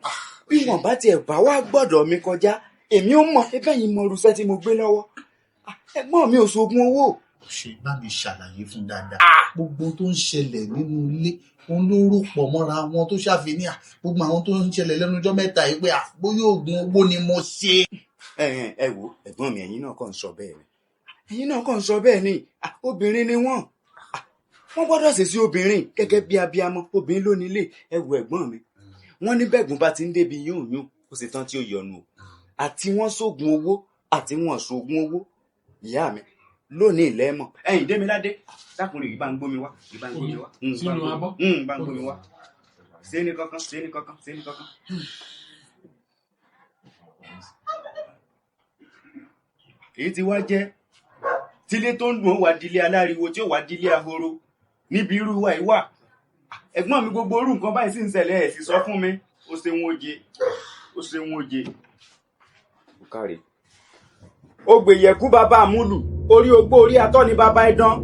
Bí wọn bá tiẹ̀ bá wá gbọ́dọ̀ mi kọjá, èmi ò mọ̀ ẹbẹ́ yìí mọ irúfẹ́ tí mo gbé lọ́wọ́. Ẹ̀gbọ́n mi ò ṣoògùn owó. Ṣé bá mi ṣàlàyé fún dáadáa. Gbogbo tó ń ṣẹlẹ̀ nínú ilé òun ló rò pọ̀ mọ́ra wọn tó ṣàfihàn gbogbo àwọn tó ń ṣẹlẹ̀ lẹ́nu ọjọ́ mẹ́ta yìí pé bóyá oògùn owó ni mo ṣe. Ẹ wo ẹ̀gbọ́n mi ẹ̀yin náà kàn ń sọ bẹ́ẹ̀ ni. Ẹ̀yin náà kàn ń sọ bẹ́ẹ̀ ni. Obìnrin ni wọ́n. Wọ́n gbọ́dọ̀ ṣe sí obìnrin gẹ́gẹ́ bí abiyamọ. Obìnrin ló nílé. Ẹ wo ẹ̀gbọ́n mi. Wọ́n ní bẹ́gùn bá ti ń débi yún ó ṣe tán tí ó yọnu o. Àti wọ́n ṣoògùn owó àti wọ́n ṣoògùn owó. Ìyá mi lónìí lẹ́mọ̀. Ẹ̀yin Démiládé dákùnrin yìí bá ń gbómi wá. Bá ń gbómi wá. Bá ń gbómi wá. Ṣé ní kankan. Èyí ti wá jẹ́ tílé tó ń dùn ó wá dílé aláriwo tí ó wá dílé ahoro níbi irú wa ìwà. Ẹ̀gbọ́n mi gbogbo orú nǹkan báyìí sì ń ṣẹlẹ̀ ẹ̀ sì sọ fún mi. Ó ṣeun oje. Káre. Ó gbèyẹ̀kú bàbá àmúlù, orí ogbó orí atọ́ ni bàbá ẹ̀dán.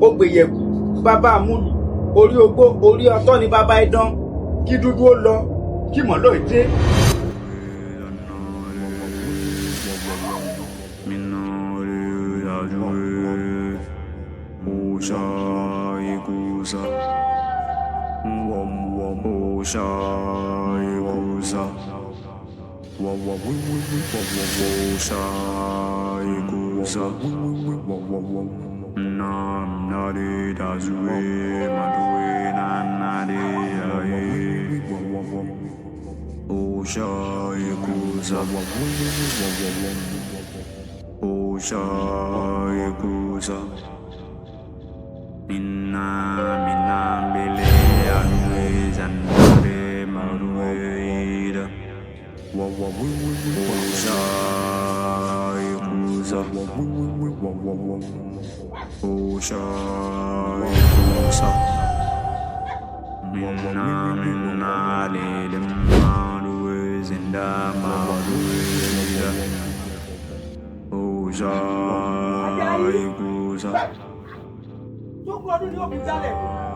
Ó gbèyẹ̀kú bàbá àmúlù, orí ogbó orí atọ́ ni bàbá ẹ̀dán. Kí dúdú ó lọ, kí mọ̀lọ́ ìdé.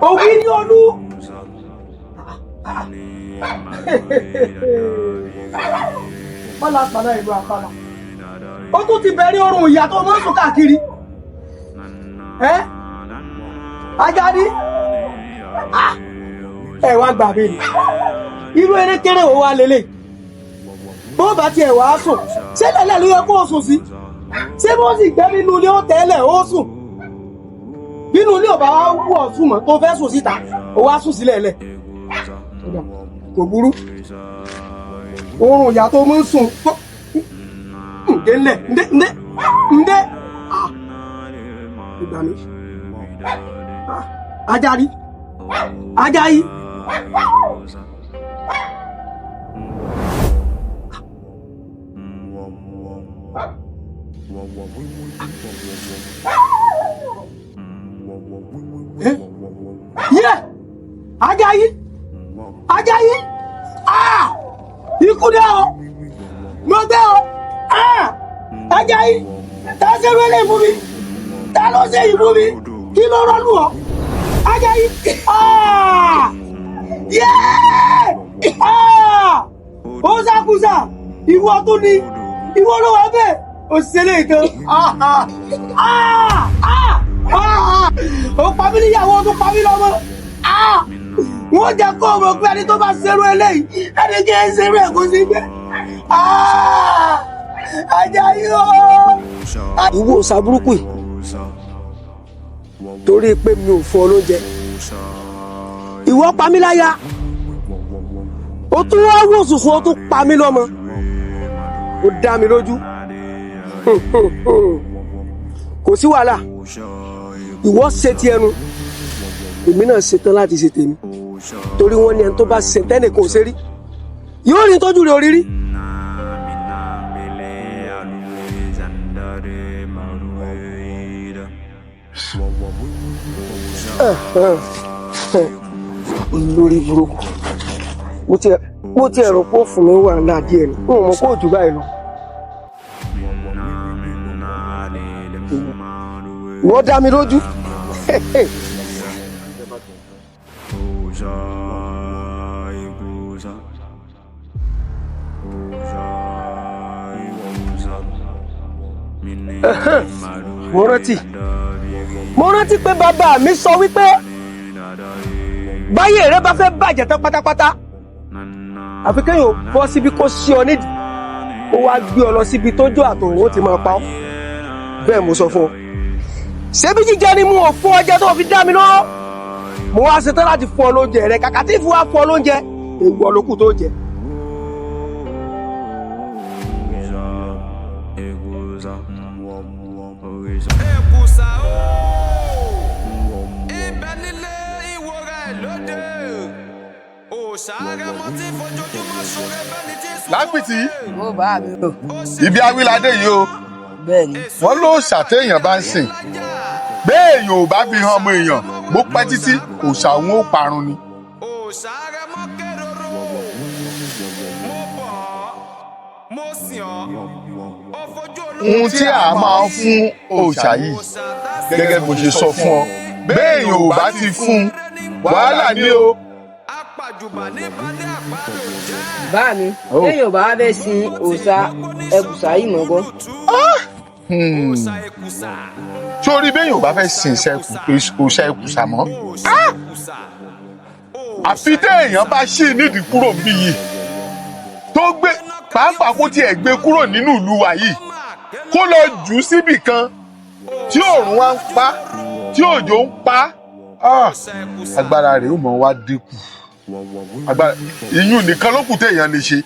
Òwì ní olú. Wọ́n la pàdé ìlú àpàlà. Ó tún ti bẹ̀rẹ̀ orun ìyá tó mọ́ sùn káàkiri. Ajadi. Ẹ wá gbà mí. Irú eré kéré wo wá lélẹ̀? Bó bá tiẹ̀ wá sùn, ṣé lẹ́lẹ̀ ló yẹ kó o sùn sí? Ṣé bó sì gbẹ́ nínú ilé ó tẹ́lẹ̀ ó sùn? Bínú ilé ọba wá wú ọ̀sùn mọ́ tó fẹ́ sùn síta, ó wá sùn sílẹ̀ lẹ̀. Kò burú. oorun ìyá tó mú sùn ǹdẹ́lẹ̀ ǹdẹ́ ìgbà mi Ajayi Ajayi. Yẹ Ajayi Ajayi ikú dé o mo gbé o Ajayi ta ṣe wẹlé fún mi ta ló ṣe yìí fún mi kí ló rọlù ọ Ajayi yẹ ó ṣàkóso ìwọ tó ní ìwọ ló wà bẹ́ẹ̀ ó ṣẹlẹ̀ ìtàn ó pa mí níyàwó tó pa mí lọ́mọ wọ́n jẹ́ kó o mọ̀ pé ẹni tó bá ṣerú eléyìí ẹni kí ẹ ṣerú ẹ̀ kó sí gbé Ajayi o. ìwọ ṣàbúrúkú yìí torí pé mi ò fún ọ lóúnjẹ ìwọ pa mí láyà ó tún wá wò sùsùn ó tún pa mí lọ́mọ ó dá mi lójú kò sí wàhálà ìwọ ṣe ti ẹnu èmi náà ṣetán láti ṣe tèmi torí wọ́n ní ẹni tó bá ṣe tẹ́nìkan ò ṣe rí yóò rí tójú rẹ̀ orírí. lórí burúkú mo ti ẹ̀rọ pọ̀ fún mi wà ládìí ẹ̀ ní mo mọ̀ kó jù báyìí lọ. wọ́n dá mi lójú. mo rántí pé bàbá mi sọ wípé báyé rẹ bá fẹ́ bàjẹ́ tán pátápátá àfi kéèyàn bọ́ síbi kó sí ọ nídìí ó wá gbé ọ lọ síbi tójú àtòun ó ti máa pa ọ́ bẹ́ẹ̀ mo sọ fún ọ ṣebí jíjẹ ni mo ò fún ọjẹ tó fi dá mi lọ́wọ́ mo wá ṣetán láti fún ọ lóúnjẹ rẹ kàkà tí ìfún wa fún ọ lóúnjẹ èèwọ̀ olókù tó jẹ. èkùsà o ibẹ̀ nílé ìwò rẹ̀ lóde òṣàrẹ̀mọ tí fojoojúmọ́ ṣoore bẹ́ni tí sùn. Lápìtì mo bá mi o. ibi awíládé yìí o bẹ́ẹ̀ni. wọ́n ló ṣàtẹ̀yàn bá ń sìn béèyàn ò bá fi hàn ọmọ èèyàn bó pẹ́ títí òòṣà òun ó parun ni. òṣàrẹ̀mọ kéròrò mo bọ̀ mo sìn ọ́ ó fojú olóòtú. ohun tí a máa ń fún òòṣà yìí gẹ́gẹ́ bó ṣe sọ fún ọ béèyàn ò bá ti fún wàhálà ni o. apàjùbà ní balẹ̀ àpárò jẹ́. bá mi lẹ́yìn ò bá wá fẹ́ sin òòṣà ẹkùsà yìí mọ̀ gbọ́. òòṣà èkùsà. sórí béèyàn ò bá fẹ́ sin òòṣà ẹkùsà mọ́ àfi téèyàn bá ṣì nídìí kúrò níbí yìí tó gbé pàápàá kó tiẹ̀ gbé kúrò nínú ìlú wa yìí kó lọ jù ú síbì kan tí òòrùn wa ń pa tí òjò ń pa agbára rẹ̀ ó mọ̀ wá dínkù agbára ìyún nìkan ló kù téèyàn lè ṣe.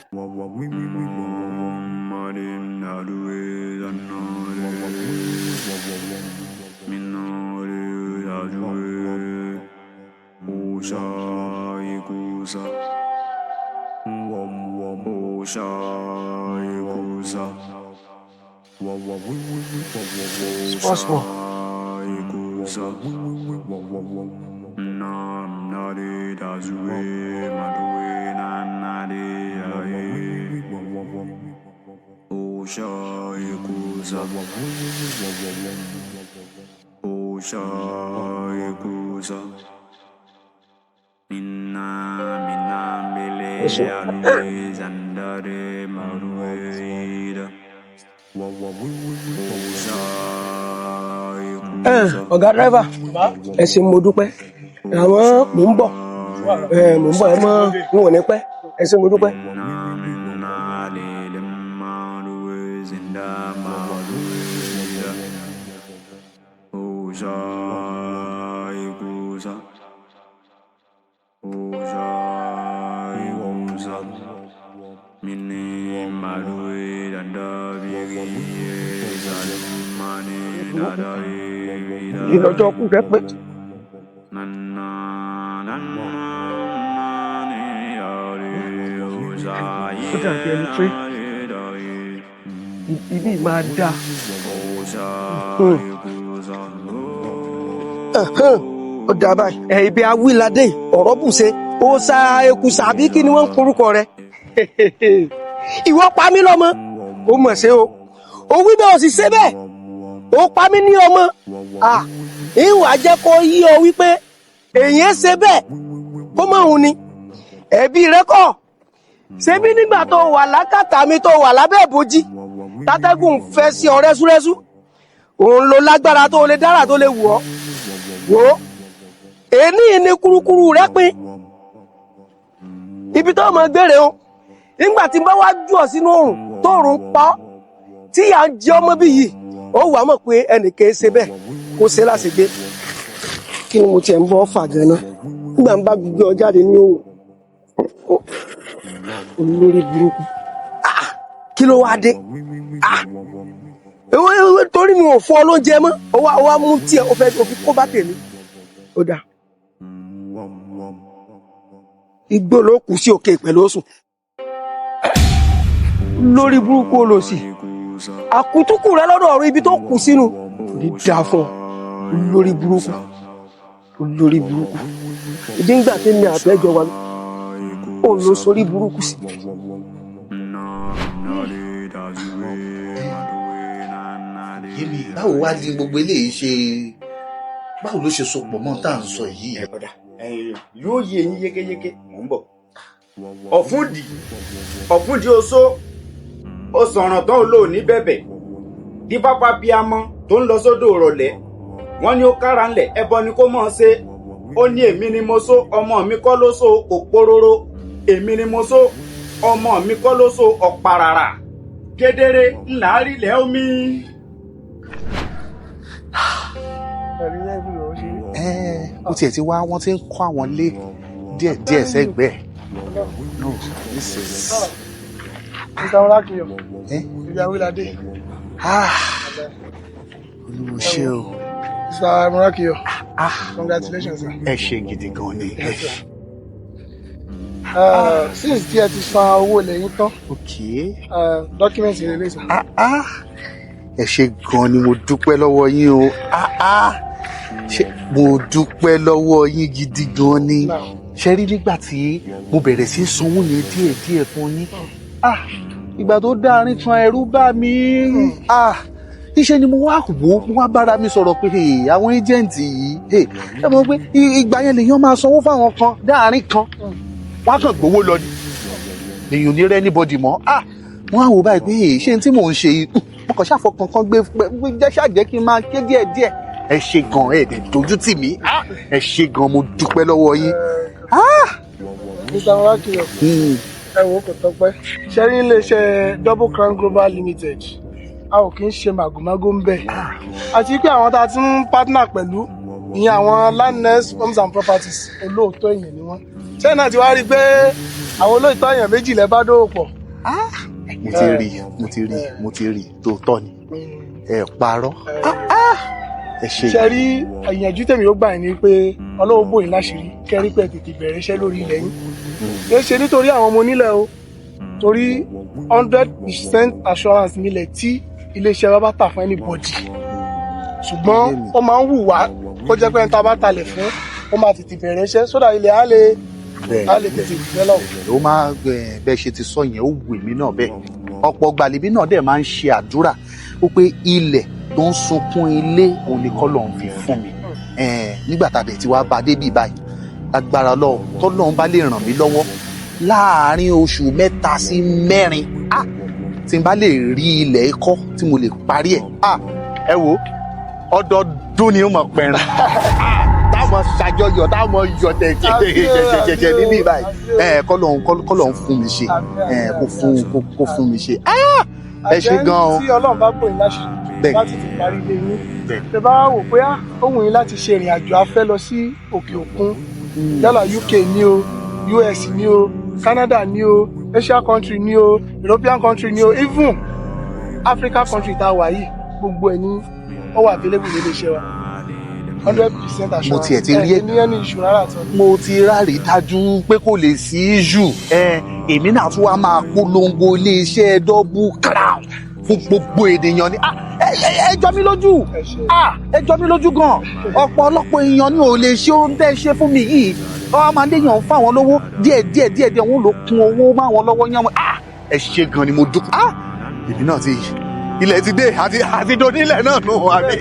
ọ̀gá dírẹ́fà ẹ ṣé mo dúpẹ́ àwọn mò ń bọ̀ ẹ mọ́ n ò ní pẹ́ ẹ ṣé mo dúpẹ́. Mini ìlọ́jọ́ kù rẹ pé. ó dàbí ẹni pé ibi máa dà. ó dà báyìí. ibi awíládé ọ̀rọ̀ bùṣe ó sa eku sàbí kí ni wọ́n ń korúkọ rẹ̀. ìwọ pa mí lọ́mọ ó mọ̀ ṣe o ó wí bẹ́ẹ̀ ó sì ṣe bẹ́ẹ̀ ó pa mí ní ọmọ ìwà jẹ́ kó yí ọ wípé èyàn ṣe bẹ́ẹ̀ kó mọ̀ òun ni ẹ̀bí rẹ kọ́ ṣebí nígbà tó wà lákàtà mi tó wà lábẹ́ ìbòjì tátẹ́gùn fẹ́ sí ọ rẹ́súrẹ́sú òun ló lágbára tó lè dára tó lè wù ọ́ wò ó èní ní kúrúkúrú rẹ pin ibi tó mọ̀ gbére o nígbà tí n bá wá jù ọ sínú oòrùn tóòrùn pa ọ́ tí yà ń jẹ ọmọ bí yìí ó wà mọ̀ pé ẹnìkan ṣe bẹ́ẹ̀ kó ṣe láṣegbé kí ni mo tiẹ̀ ń bọ́ fà gan-an nígbà ń bá gbígbé ọ jáde ní olórí burúkú kí ló wá dé torí mi ò fọ́ lóúnjẹ mọ́ ó wá mú tiẹ̀ ó fi kó bá tèmi ó dà igbó ló kù sí òkè pẹ̀lú òsùn lórí burúkú olòṣì àkútúkù rẹ lọ́dọ̀ ọ̀rọ̀ ibi tó kù sínú ní dáa fún ọ lórí burúkú ìdí ńgbà tí mi àtẹ́jọ wa ó lọ sórí burúkú sí. yémi báwo wá ní gbogbo eléyìí ṣe báwo ló ṣe sopọ̀ mọ́ tá à ń sọ yìí. yóò yé yín yékéyéké mò ń bọ̀. ọ̀fúndì oṣó ó sọ̀ràn tán olóòní bẹ̀bẹ̀ bí pápá bíi amọ́ tó ń lọ sódò rọ̀lẹ́ wọ́n ní ó kára ńlẹ̀ ẹbọ ni kó mọ̀ ṣe ó ní èmi ni mo só ọmọ mi kọ́ ló so òpóróró èmi ni mo só ọmọ mi kọ́ ló so ọ̀pàràrà kedere ńlá rílẹ̀ omi. ó tiẹ̀ ti wá wọ́n ti ń kọ́ àwọn lé díẹ̀díẹ̀ sẹ́gbẹ̀ẹ́. No, this is... Mr. Olakiyo, ibi awilade. Olúwo ṣé o. Mr. Olakiyo, congratulations sir. Ẹ ṣé gidi gan ni. Since tí ẹ ti san owó lẹ́yìn tán. Document ìrẹ̀lẹ̀ sir. Ẹ ṣé gan ni mo dúpẹ́ lọ́wọ́ yín o. Mo dúpẹ́ lọ́wọ́ yín gidi gan ni. Ṣé rí nígbà tí mo bẹ̀rẹ̀ sí sanwó yẹn díẹ̀díẹ̀ fún yín ìgbà tó dáárín tán ẹ̀rù bá mi iṣẹ́ ni mo wá wò mo wá bára mi sọ̀rọ̀ pé àwọn ẹ́jẹ̀ǹtì yìí ẹ mọ̀ pé ìgbà yẹn lèèyàn máa sanwó fáwọn kan dáárín kan wọ́n á kàn gbowó lọ ni lèèyàn ò ní rẹ́ anybody mọ́ wọ́n á wò báyìí pé ṣé n tí mò ń ṣe yìí mo kàn ṣàfọkàn kan gbé ṣàjẹ́ kí n máa ké díẹ̀díẹ̀ ẹ ṣé gan ẹ dẹ̀ dojú tì mí ẹ ṣé gan mo dúpẹ́ lọ́wọ́ yín. Mr. Olakiyo, ẹ wo kò tọ́pẹ́ ṣẹ́rí iléeṣẹ́ Double Crown Global Limited a ò kí ń ṣe màgòmágó ń bẹ̀ àti pé àwọn tá a ti ń partner pẹ̀lú ìyẹn àwọn Landness Homes and Properties olóòótọ́ èèyàn ni wọ́n ṣé náà ti wá rí i pé àwọn olóòótọ́ èèyàn méjì lẹ́ bá dòwò pọ̀. mo ti rí tòótọ́ ni ẹ parọ́ ẹ ṣé. ṣe rí ìyànjú tèmi ó gbà yín ni pé ọlọ́wọ́ bòyìn láṣìírí kẹ́rí pé tètè bẹ̀rẹ̀ iṣẹ́ lórí ilẹ̀ yín kì í ṣe nítorí àwọn ọmọ onílẹ̀ o torí 100% assurance nílẹ̀ tí iléeṣẹ́ wa bá tà fún anybody ṣùgbọ́n ó máa ń wù wá kó jẹ́ pé ẹni tá a bá talẹ̀ fún ó máa tètè bẹ̀rẹ̀ iṣẹ́ sódà ilẹ̀ á lè tètè develop. ó máa bẹ́ẹ̀ ṣe ti sọ yẹn ó wù mí náà bẹ́ẹ̀ ọ̀pọ̀ gbàlébí náà dẹ̀ máa ń ṣe àdúrà ó pé ilẹ̀ tó ń sunkún ilé òun ni kọ́lọ́run fi fún mi nígbà tàbí tí wàá bá débì báyìí agbára Ọlọ́run tọ́lọ́run bá lè ràn mí lọ́wọ́ láàárín oṣù 3 sí 4 tí n bá lè rí ilẹ̀ kọ́ tí mo lè parí ẹ̀ ẹ wo ọdọọdún ni ó mọ̀ pẹ̀rẹ̀ táwọn ṣàjọyọ̀ táwọn yọ jẹjẹjẹjẹ níbí báyìí kọ́lọ́run fún mi ṣe kó fún mi ṣe ẹ ṣé gan o. tí Ọlọ́run bá gbòyìn láṣìírí láti ti parí ilé yín tẹ́ bá wò pé ó wù yín láti ṣe ìrìn àjò afẹ́ lọ sí òkè òkun yálà UK ní o US ní o Canada ní o Asia country ni o, European country ni o, even Africa country tá a wà yìí gbogbo ẹ̀ ní ó wà available nílé iṣẹ́ wa 100% assurance. Mo tiẹ̀ ti rí ẹ̀ ní ẹni ìṣù rárá tó. mo ti rárí dájú pé kò lè sí issue. Èmi náà tún wá máa polongo iléeṣẹ́ Double Crown fún gbogbo ènìyàn ni. Ẹ jọ mí lójú, ẹ jọ mí lójú gan. Ọ̀pọ̀lọpọ̀ èèyàn ni ò lè ṣe ohun tẹ́ ẹ ṣe fún mi yìí. Ọmọdé yàn ń fáwọn lówó díẹ̀ wọn ló kún owó máwọn lọ́wọ́ yán wọn. Ẹ ṣe gan ni mo dúpẹ́. Èmi náà ti ilẹ̀ ti dé àti donílẹ̀ náà nù àbí.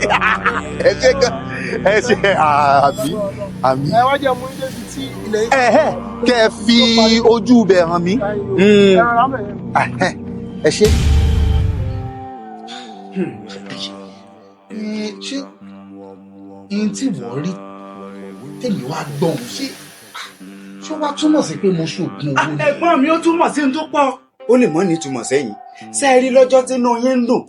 Ẹ ṣe gan, ẹ ṣe àmì. Ẹ wá jẹ́ mú ilé ibi tí ilẹ̀ yìí. Kẹ́ ẹ fi ojú bẹ̀ hàn mí. Ẹ ṣe. Ṣé ihun tí wọ́n rí tèmi wá gbọ́n ṣé wá túmọ̀ sí pé mo ṣògùn owó ni. Ẹ̀gbọ́n mi ó túmọ̀ sí ohun tó pọ̀. Ó lè mọ́ ní túmọ̀ sẹ́yìn. Ṣé ẹ rí lọ́jọ́ tí inú yín ń dùn?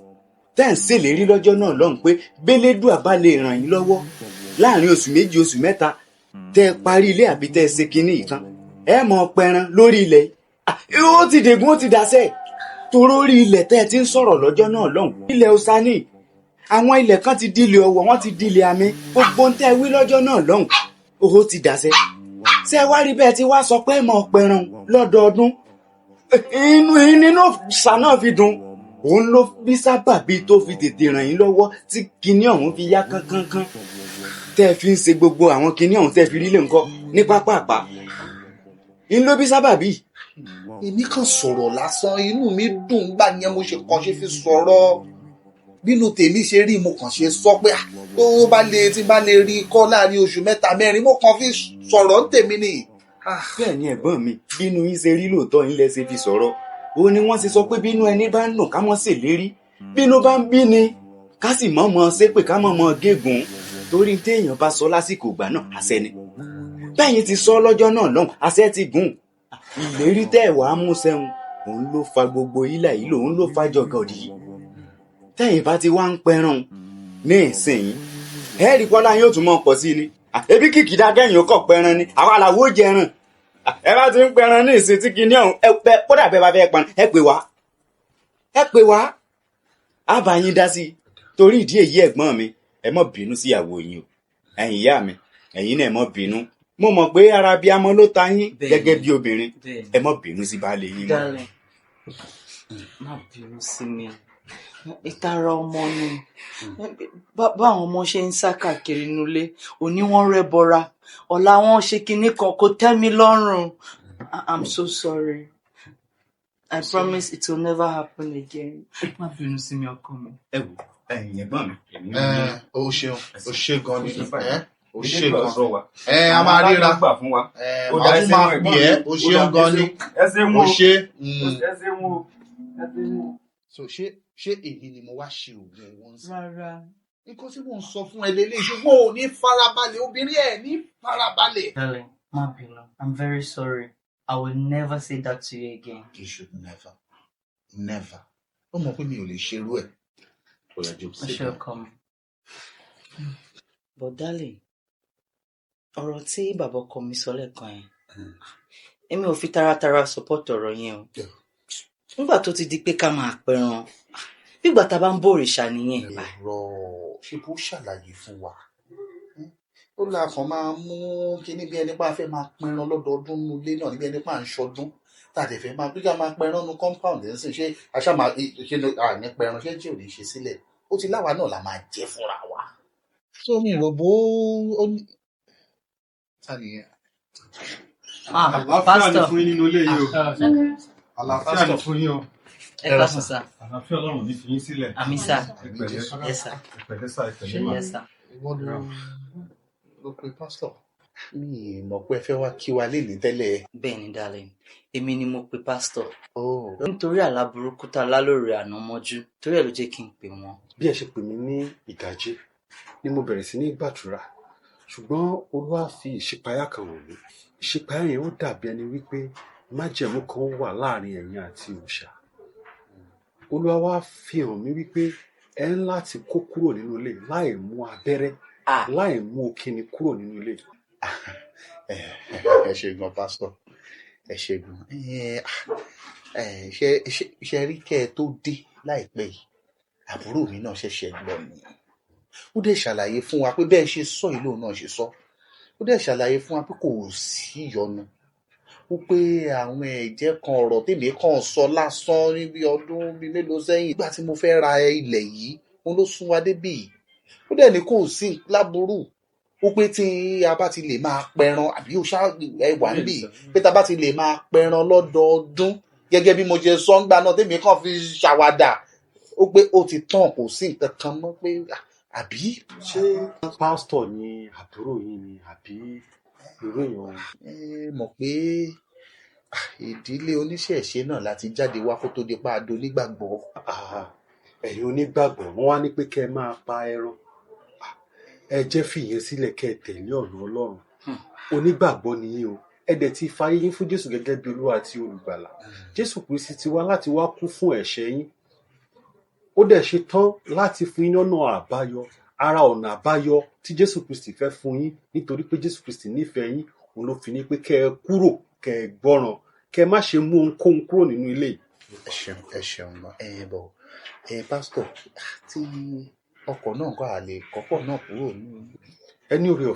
Tẹ́ ń ṣèlérí lọ́jọ́ náà lọ́hùn pé Bélédùà bá lè ràn yín lọ́wọ́ láàrin oṣù méjì oṣù mẹ́ta tẹ́ ẹ parí ilé àbí tẹ́ ẹ ṣe kinní yìí tán. Ẹ mọ̀ pẹran lórí ilẹ̀ yìí. Ó ti dègún ó ti dàsẹ̀. Torórí ilẹ̀ tẹ́ ẹ ti ń sọ̀rọ̀ lọ́jọ́ náà lọ́hùn. Ilẹ̀ Ọ̀sánì. Àwọn ilẹ̀ kan ti dílé ọwọ́, wọ́n ti dílé àmì. Gbogbo ń tẹ́ wí lọ́jọ́ náà lọ́hùn. Ó ti dàsẹ̀. Ṣé ẹ wá rí bẹ́ẹ̀ tí wá sọ pé mọ̀ pẹran lọ́dọọdún? Inú ṣà náà fi dùn. Òun ló bí sábàbí tó fi tètè ràn yín lọ́wọ́ tí kinní ọ̀hún fi yá kánkán. Tẹ́ ẹ fi ń ṣe gbogbo àwọn kinní ọ̀hún tẹ́ fi rí lè ń kọ́ ní pápápá. Inú ló bí sábàbí. Èmi kàn sọ̀rọ̀ lásán, inú mi dùn gbà yẹn mo ṣe kàn ṣe fi sọ̀rọ̀. Bínú tèmi ṣe rí mo kàn ṣe sọ pé tó bá lè tí bá lè rí kọ́ láàrin oṣù mẹ́ta mẹ́rin mo kàn fi sọ̀rọ̀ ń tèmi ni. Bẹ́ẹ̀ ni ẹ̀gbọ́n mi, bínú yín ṣe rí lóòótọ́ yín lẹ́sẹ̀ fi sọ̀rọ̀. Ó ní wọ́n ṣe sọ pé bínú ẹni bá ń nù ká mọ́ ṣèlérí. Bínú bá ń bí ni ká sì mọ́ ṣépè ká mọ́ gégùn. Torí téèyàn bá sọ lásìkò ìgbà náà àṣẹ ni. Bẹ́yìn ti sọ lọ́jọ́ náà lọ́hùn àṣẹ ti gùn. Ìlérí tẹ́ ẹ̀ wá mú sẹ́hun òun ló fa gbogbo ilà yìí lòun ló fa jọgọdì yìí. Tẹ́yìn bá ti wá ń pẹran ní ìsìn ẹ̀ẹ́dì pọ́lá yóò tún mọ́ pọ̀ sí ni. Ebi kìkìdá kẹ́yìn ó kọ̀ pẹran ni àwa làwọ̀ jẹran. Ẹ bá ti ń pẹran ní ìsìn tí kinní ọ̀hún kódà bẹ́ẹ̀ bá fẹ́ pọn ẹ pè wá á bá yín dá sí i. Torí ìdí èyí ẹ̀gbọ́n mi ẹ má bínú síyàwó yín o. Ẹ̀yin ìyá mi ẹ̀yin náà ẹ má bínú. Mo mọ̀ pé ara bí amọ́ ló ta yín gẹ́gẹ́ bí obìnrin ẹ má bínú sí baálé yín mọ́. Má bínú sí mi. Ìtara ọmọ ni báwọn ọmọ ṣe ń sá káàkiri nílé òní wọ́n rẹ́ bọra ọ̀la wọn ṣe kinní kan kò tẹ́ mi lọ́rùn. I'm so sorry. I promise it will never happen again. Má bínú sí mi ọkọ mi. Ẹ wò ẹ̀yin ẹ̀gbọ́n mi. O ṣeun o ṣe gan ni o ṣe gan. A máa ríra màá tún máa pè ẹ́ o ṣeun gan ni o ṣe. So ṣé èyí ni mo wá ṣe oògùn wọn sí. Rárá. Nǹkan tí mò ń sọ fún ẹ lélẹ̀ ṣùgbọ́n ò ní farabalẹ̀ obìnrin ẹ̀ ní farabalẹ̀. Darling, má bínú. I'm very sorry. I will never say that to you again. You should never. Ó mọ̀ pé mi ò lè ṣerú ẹ̀. Ó yá jù sí. Sure, come. But darling, ọ̀rọ̀ tí bàbá ọkọ mi sọ lẹ́ẹ̀kan yẹn, èmi ò fi taratara support ọ̀rọ̀ yẹn o. Nígbà tó ti di pé ká máa pẹran, nígbà tá a bá ń bòrìṣà nìyẹn. Ẹ̀rọ ṣe bó ṣàlàyé fún wa. Ó lákàn máa mú kíní bí ẹni pa fẹ́ máa pẹran lọ́dọọdún nílé náà níbi ẹni pa ń ṣọdún tàbí fẹ́ máa gbígbà máa pẹran nu compound ẹ̀ ń sìn ṣé aṣá máa ṣe àní pẹran ṣé tí ò ní ṣe sílẹ̀ ó ti láwa náà la máa jẹ fúnra wa. Tó mi rò bó ó ní. Àlàáfíà ni fún yín nínú ilé yìí o. Àlàáfíà ni fún yín o. Ẹ káàsán sá. Àlàáfíà Ọlọ́run ní fi yín sílẹ̀. Àmín sá. Ẹ̀pẹ̀lẹ́ sá. Ẹ̀pẹ̀lẹ́ sá ìpẹ̀lẹ́ máa. Yes sá. Ìwọ́n ló pe pásítọ̀. Mi mọ̀ pé ẹ fẹ́ wá kí wa lénìí tẹ́lẹ̀. Bẹ́ẹ̀ ni darling, èmi ni mo pe pásítọ̀. Nítorí àlá burúkú tá a lá lórí àná mọ́jú, torí ẹ̀ ló jẹ́ kí n pè wọ́n. Bí ẹ ṣe pè mí ní ìdájí ni mo bẹ̀rẹ̀ sí ní gbàdúrà, ṣùgbọ́n Olúwa fi ìṣípayá kan hàn mí. Ìṣípayá yẹn ó dàbí ẹni wípé májẹ̀mú kan wà láàrin ẹ̀yin àti òòṣà. Olúwa wá fi hàn mí wípé ẹ ń láti kó kúrò nínú ilé láì mú abẹ́rẹ́ láì mú òkìní kúrò nínú ilé. Ẹ ṣe gan pásítọ̀. ẹ ṣe gan ṣe rí kẹ́ ẹ tó dé láìpẹ́ yìí àbúrò mi náà ṣẹ̀ṣẹ̀ gbọ́ mi ó dẹ̀ ṣàlàyé fún wa pé bẹ́ẹ̀ ṣe sọ ìlú náà ṣe sọ ó dẹ̀ ṣàlàyé fún wa pé kò sí ìyọnu ó pé àwọn ẹ̀jẹ̀ kan ọ̀rọ̀ tèmi kàn sọ lásán níbi ọdún bíi mélòó sẹ́yìn nígbà tí mo fẹ́ ra ilẹ̀ yìí òun ló sún wa débì ó dẹ̀ ní kò sí láburú ó pé tí a bá ti lè máa pẹran àbí ó ṣá ẹwà ń bì pé tá a bá ti lè máa pẹran lọ́dọọdún gẹ́gẹ́ bí mo jẹ sọ́ngbà náà tèmi kàn fi ṣàwàdà ó pé ó ti tán kò sí nǹkan kan mọ́ pé àbí. ṣé pásítọ̀ ni àbúrò yín ni àbí irú èèyàn. mọ̀ pé ìdílé oníṣẹ̀ṣe náà láti jáde wá kó tó di pa àdó onígbàgbọ́. ẹ̀yin onígbàgbọ́ wọ́n wá ní pé kẹ́ ẹ máa pa ẹran ẹ jẹ́ fìyẹn sílẹ̀ kẹ́ ẹ tẹ̀lé ọ̀nà Ọlọ́run onígbàgbọ́ nìyí o ẹ dẹ̀ ti fàyè yín fún Jésù gẹ́gẹ́ bí Olúwa àti olùgbàlà Jésù Kristi ti wá láti wá kú fún ẹ̀ṣẹ̀ yín ó dẹ̀ ṣe tán láti fún yín lọ́nà àbáyọ ara ọ̀nà àbáyọ tí Jésù Kristi fẹ́ fún yín nítorí pé Jésù Kristi nífẹ̀ẹ́ yín òun ló fi ní pé kẹ́ ẹ kúrò kẹ́ ẹ gbọ́ràn kẹ́ ẹ má ṣe mú ohunkóhun kúrò nínú ilé yìí. ẹ ṣeun bọ pásítọ̀ tí ọkọ̀ náà kọ́ àlè kọ́pọ̀ náà kúrò nínú. ẹ ní oore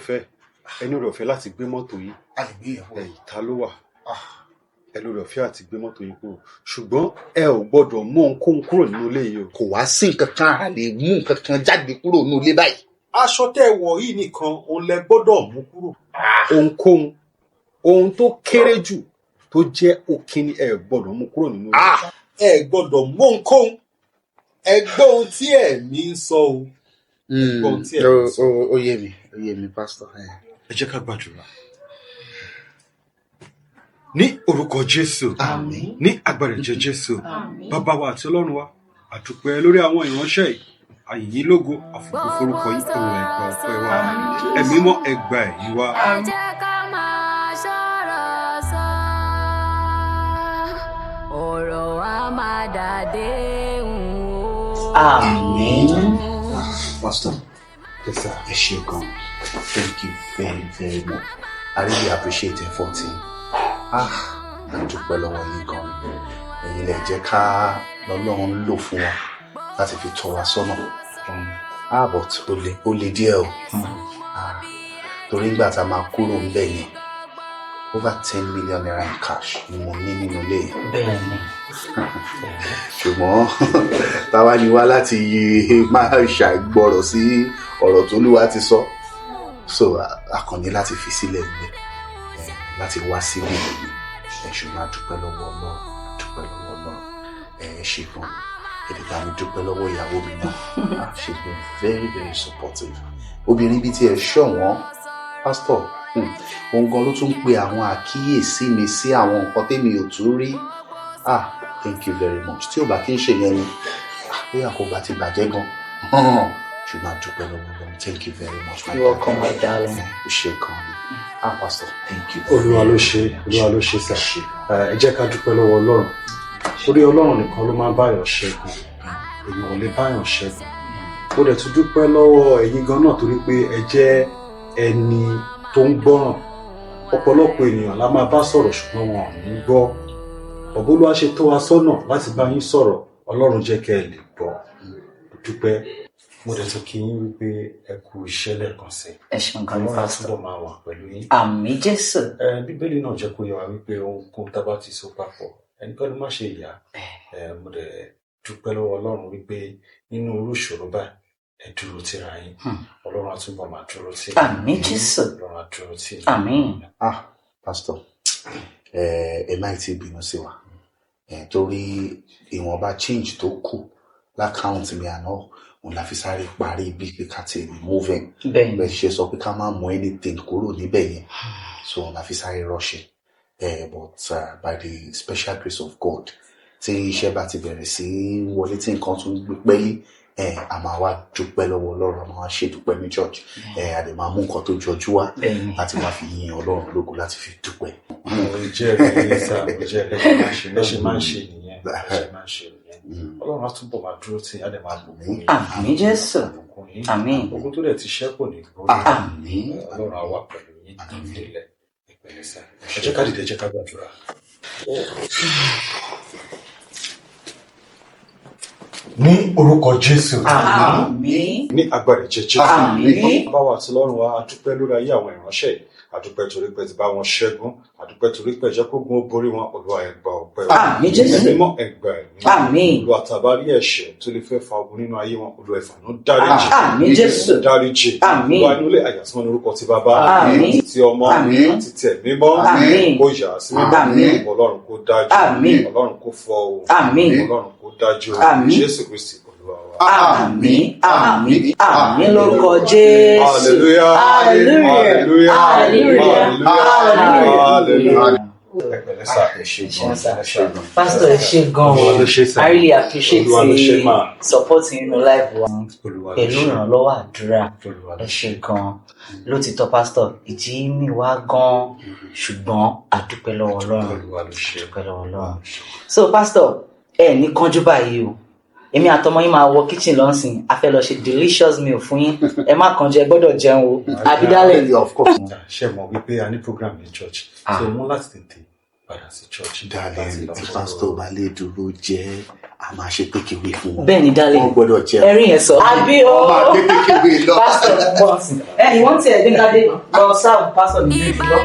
ọ̀fẹ́ láti gbé mọ́tò yìí ìta ló wà ẹ lóore ọ̀fẹ́ àti gbé mọ́tò yìí kúrò ṣùgbọ́n ẹ ò gbọ́dọ̀ mú ohunkóhun kúrò nínú ilé yìí o. kò wá sí nǹkan kan a lè mú nǹkan kan jáde kúrò nínú ilé báyìí. aṣọ tẹ́ ẹ wọ̀ yìí nìkan òun lẹ gbọ́dọ̀ mú kúrò. ohunkóhun ohun tó kéré jù tó jẹ́ òkìní ẹ gbọ́dọ̀ mú kúrò nínú ilé. ẹ gbọ́dọ̀ mú ohunkóhun ẹ gbọ́ ohun tí ẹ̀mí ń sọ o. ó yé mi pásítọ̀. ẹ jẹ́ ká gbàdúrà. ní orúkọ Jésù ní agbára ẹ̀jẹ̀ Jésù bàbá wa àti Ọlọ́run wa àdúpẹ́ lórí àwọn ìránṣẹ́ yìí àyìn lógo àfòkò forúkọ yìí ẹ̀wọ̀ ẹ̀gbà ọ̀pẹ wa ẹ̀mí mọ́ ẹgbà ẹ̀yìn wa. ẹ jẹ́ ká máa ṣọ́rọ̀ sọ ọ̀rọ̀ wa máa dàdé Àmín. Pastor, yes sir, ẹ ṣé gan. Thank you very very much. I really appreciate effort yín. A dúpẹ́ lọ́wọ́ yín gan. Ẹ̀yin lẹ jẹ́ ká lọ́lọ́run lò fún wa láti fi tọ́ wa sọ́nà. But ó le díẹ̀ o. Torí nígbà tá a máa kúrò ńbẹ̀ yẹn, over 10 million naira in cash ni mo ní nínú ilé yẹn. Bẹ́ẹ̀ni. Ṣùgbọ́n táwa ni wá láti máa ṣàìgbọrọ̀ sí ọ̀rọ̀ tó Olúwa ti sọ. So a kàn ní láti fi sílẹ̀ nílẹ̀ láti wá sílé yìí. Ṣùgbọ́n a dúpẹ́ lọ́wọ́ Ọlọ́run. Ṣe gan. Èdè bá mi dúpẹ́ lọ́wọ́ ìyàwó mi náà. She's been very very supportive. Obìnrin bíi ti ẹ̀ ṣọ̀wọ́n, Pastor. Òun gan ló tún pe àwọn àkíyèsí mi sí àwọn nǹkan tèmi ò tún rí. Thank you very much. Tí ò bá kí n ṣe yẹn ni bóyá kò bá ti bàjẹ́ gan. Ṣùgbọ́n a dúpẹ́ lọ́wọ́ Ọlọ́run. Thank you very much. You're welcome, my darling. O ṣé gan ni. Pastor, thank you. Olúwa ló ṣe sà. Ẹ jẹ́ ká dúpẹ́ lọ́wọ́ Ọlọ́run. Orí Ọlọ́run nìkan ló máa ń báyọ̀ ṣẹ́gun. Èèyàn ò lè báyọ̀ ṣẹ́gun. Ó dẹ̀ tún dúpẹ́ lọ́wọ́ ẹ̀yin gan náà torí pé ẹ jẹ́ ẹni tó ń gbọ́ràn. Ọ̀pọ̀lọpọ̀ ènìyàn la máa bá sọ̀rọ̀ ṣùgbọ́n wọn ò ní gbọ́. Olúwa ṣe tó wa sọ́nà láti bá yín sọ̀rọ̀ Ọlọ́run jẹ́ kẹ́ ẹ lè gbọ́. Dúpẹ́ mo dẹ̀ tún kí yín wípé ẹ kú iṣẹ́ lẹ́ẹ̀kan sí. Ẹ ṣeun kan ní pásítọ̀. Ọlọ́run máa wà pẹ̀lú yín. Àmín Jésù. Bíbélì náà jẹ́ kó yé wa wípé ohunkóhun tá a bá ti so papọ̀ ẹnikẹ́ni má ṣe ìyá. Mo dẹ̀ dúpẹ́ lọ́wọ́ Ọlọ́run wípé nínú irú ìṣòro báyìí ẹ dúró tira yín. Ọlọ́run á túbọ̀ máa dúró tì yín. Àmín Jésù. Ọlọ́run á dúró tì yín. Àmín. Pastor, ẹ má ti bínú sí wa. Torí ìwọ̀nba change tó kù lákàùntì mi àná òun la fi sáré parí bí kíkà tí moving. Bẹ́ẹ̀ ṣe sọ pé ká má mú anything kúrò níbẹ̀ yẹn. So òun la fi sáré rushing. But by the special grace of God, tí iṣẹ́ bá ti bẹ̀rẹ̀ sí wọlé tí nǹkan tún gbé pẹ́lí, a máa wá dúpẹ́ lọ́wọ́ Ọlọ́run, a máa wá ṣèdúpẹ́ ní church. A dẹ̀ máa mú nǹkan tó jọjú wá láti máa fi yin Ọlọ́run lógo láti fi dúpẹ́. Ṣe máa ń ṣe nìyẹn. Ọlọ́run á túbọ̀ máa dúró tí a dẹ̀ máa bùkún yín. Àmín Jésù. Àmín. Ogun tó dẹ̀ ti ṣẹ́kù ní gbòòrò. Àmín. Ọlọ́run á wà pẹ̀lú yín nílẹ̀. ẹ jẹ́ ká dìde, ẹ jẹ́ ká gbàdúrà. Ní orúkọ Jésù. Àmín. Ní agbára ẹ̀jẹ̀ Jésù. Àmín. Bá wa àti Ọlọ́run wa, a dúpẹ́ lórí ayé àwọn ìránṣẹ́ yìí. A dúpẹ́ torí pé ti bá wọn ṣẹ́gun. A dúpẹ́ torí pé ẹ̀jẹ̀ kó gun ó borí wọn. Olúwa ẹ gbà ọpẹ́ wa. Àmín Jésù. Mímọ́ ẹ gbà ẹ̀mí. Àmín. Olúwa tá bá rí ẹ̀ṣẹ̀ tó lè fẹ́ fa ogun nínú ayé wọn. Olúwa ẹ fàánú dáríjì. Àmín Jésù. Dáríjì. Àmín. Olúwa nílé àyàsímọ́ ní orúkọ ti Bàbá. Àmín. Ti Ọmọ. Àmín. Àti ti Ẹ̀mí Mímọ́. Àmín. Kó yà sí mímọ́. Àmín. Ọlọ́run kó dájú. Àmín. Ọlọ́run kó fọ́ o. Àmín. Ọlọ́run kó dájú. Àmín. Jésù Kristi. Àmín, àmín, àmín lórúkọ Jésù. Hallelujah. Hallelujah. Hallelujah. Hallelujah. Pastor, ẹ ṣé gan-an. I really appreciate the support nínú life wa. Pẹ̀lú ìrànlọ́wọ́ àdúrà. Ẹ ṣé gan-an. Lótìtọ́ Pastor, ìjì mi wá gan-an, ṣùgbọ́n àdúpẹ́ lọ́wọ́ Ọlọ́run. Àdúpẹ́ lọ́wọ́ Ọlọ́run. So Pastor, ẹ ní kánjú báyìí o. Èmi àtọmọ yín máa wọ kitchen lọ́sìn, a fẹ́ lọ ṣe delicious meal fún yín. Ẹ má kánjú, ẹ gbọ́dọ̀ jẹun o. Àbídálẹ̀. Of course. Ṣé mọ̀ wípé a ní program ní church. So wọ́n láti tètè padà sí church. Darling, tí pásítọ̀ bá lè dúró jẹ́, a máa ṣe pékèwé fún wọn. Bẹ́ẹ̀ni darling. Wọ́n gbọ́dọ̀ jẹ́. Ẹ̀rín ẹ̀ sọ. Àbí o. Wọ́n máa gbé pékèwé lọ. Pastor bọ̀ sí. Ìwọ́n ti ẹ̀ gbẹ́gàdé lọ sáà Pastor ní ìlú lọ.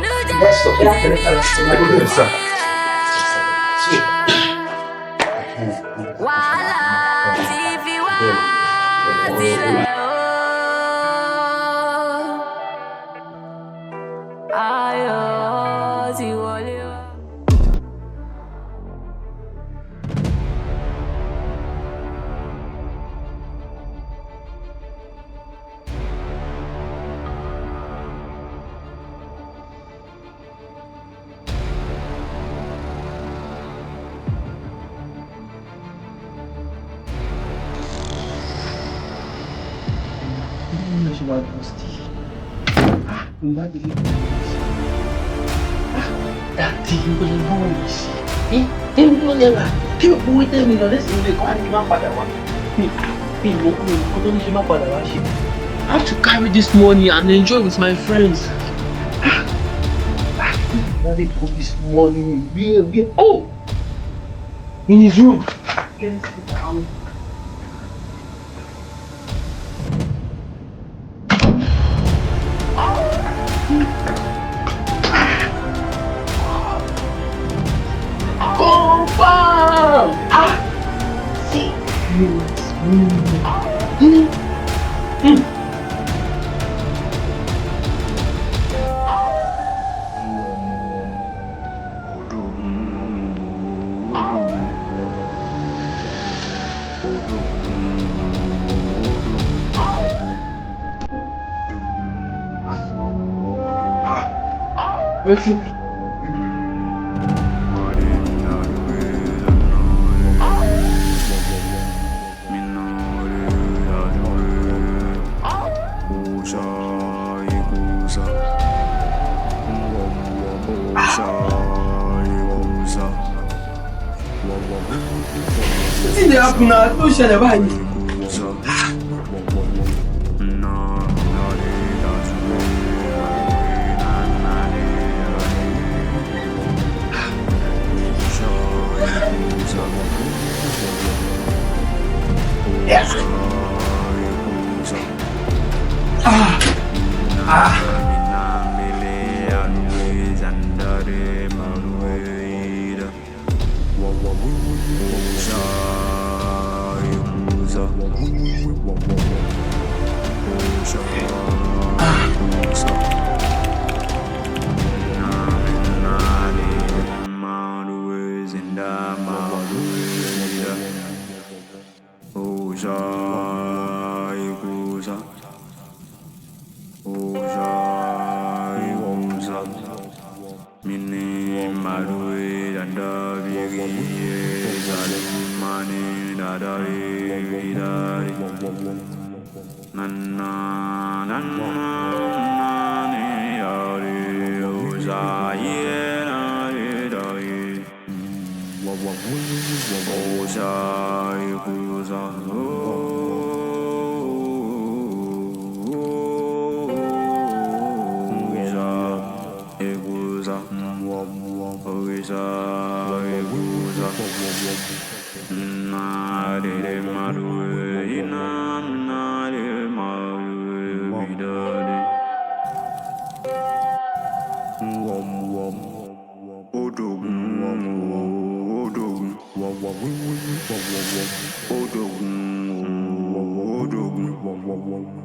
I have to carry this money and enjoy with my friends. Daddy put this money in his room. Let's sit down. Wetin dey happen na? Ló ṣẹlẹ̀ báyìí. Orisa ebuza Nare maru ina nare maru vidade Odogun Odogun Odogun Odogun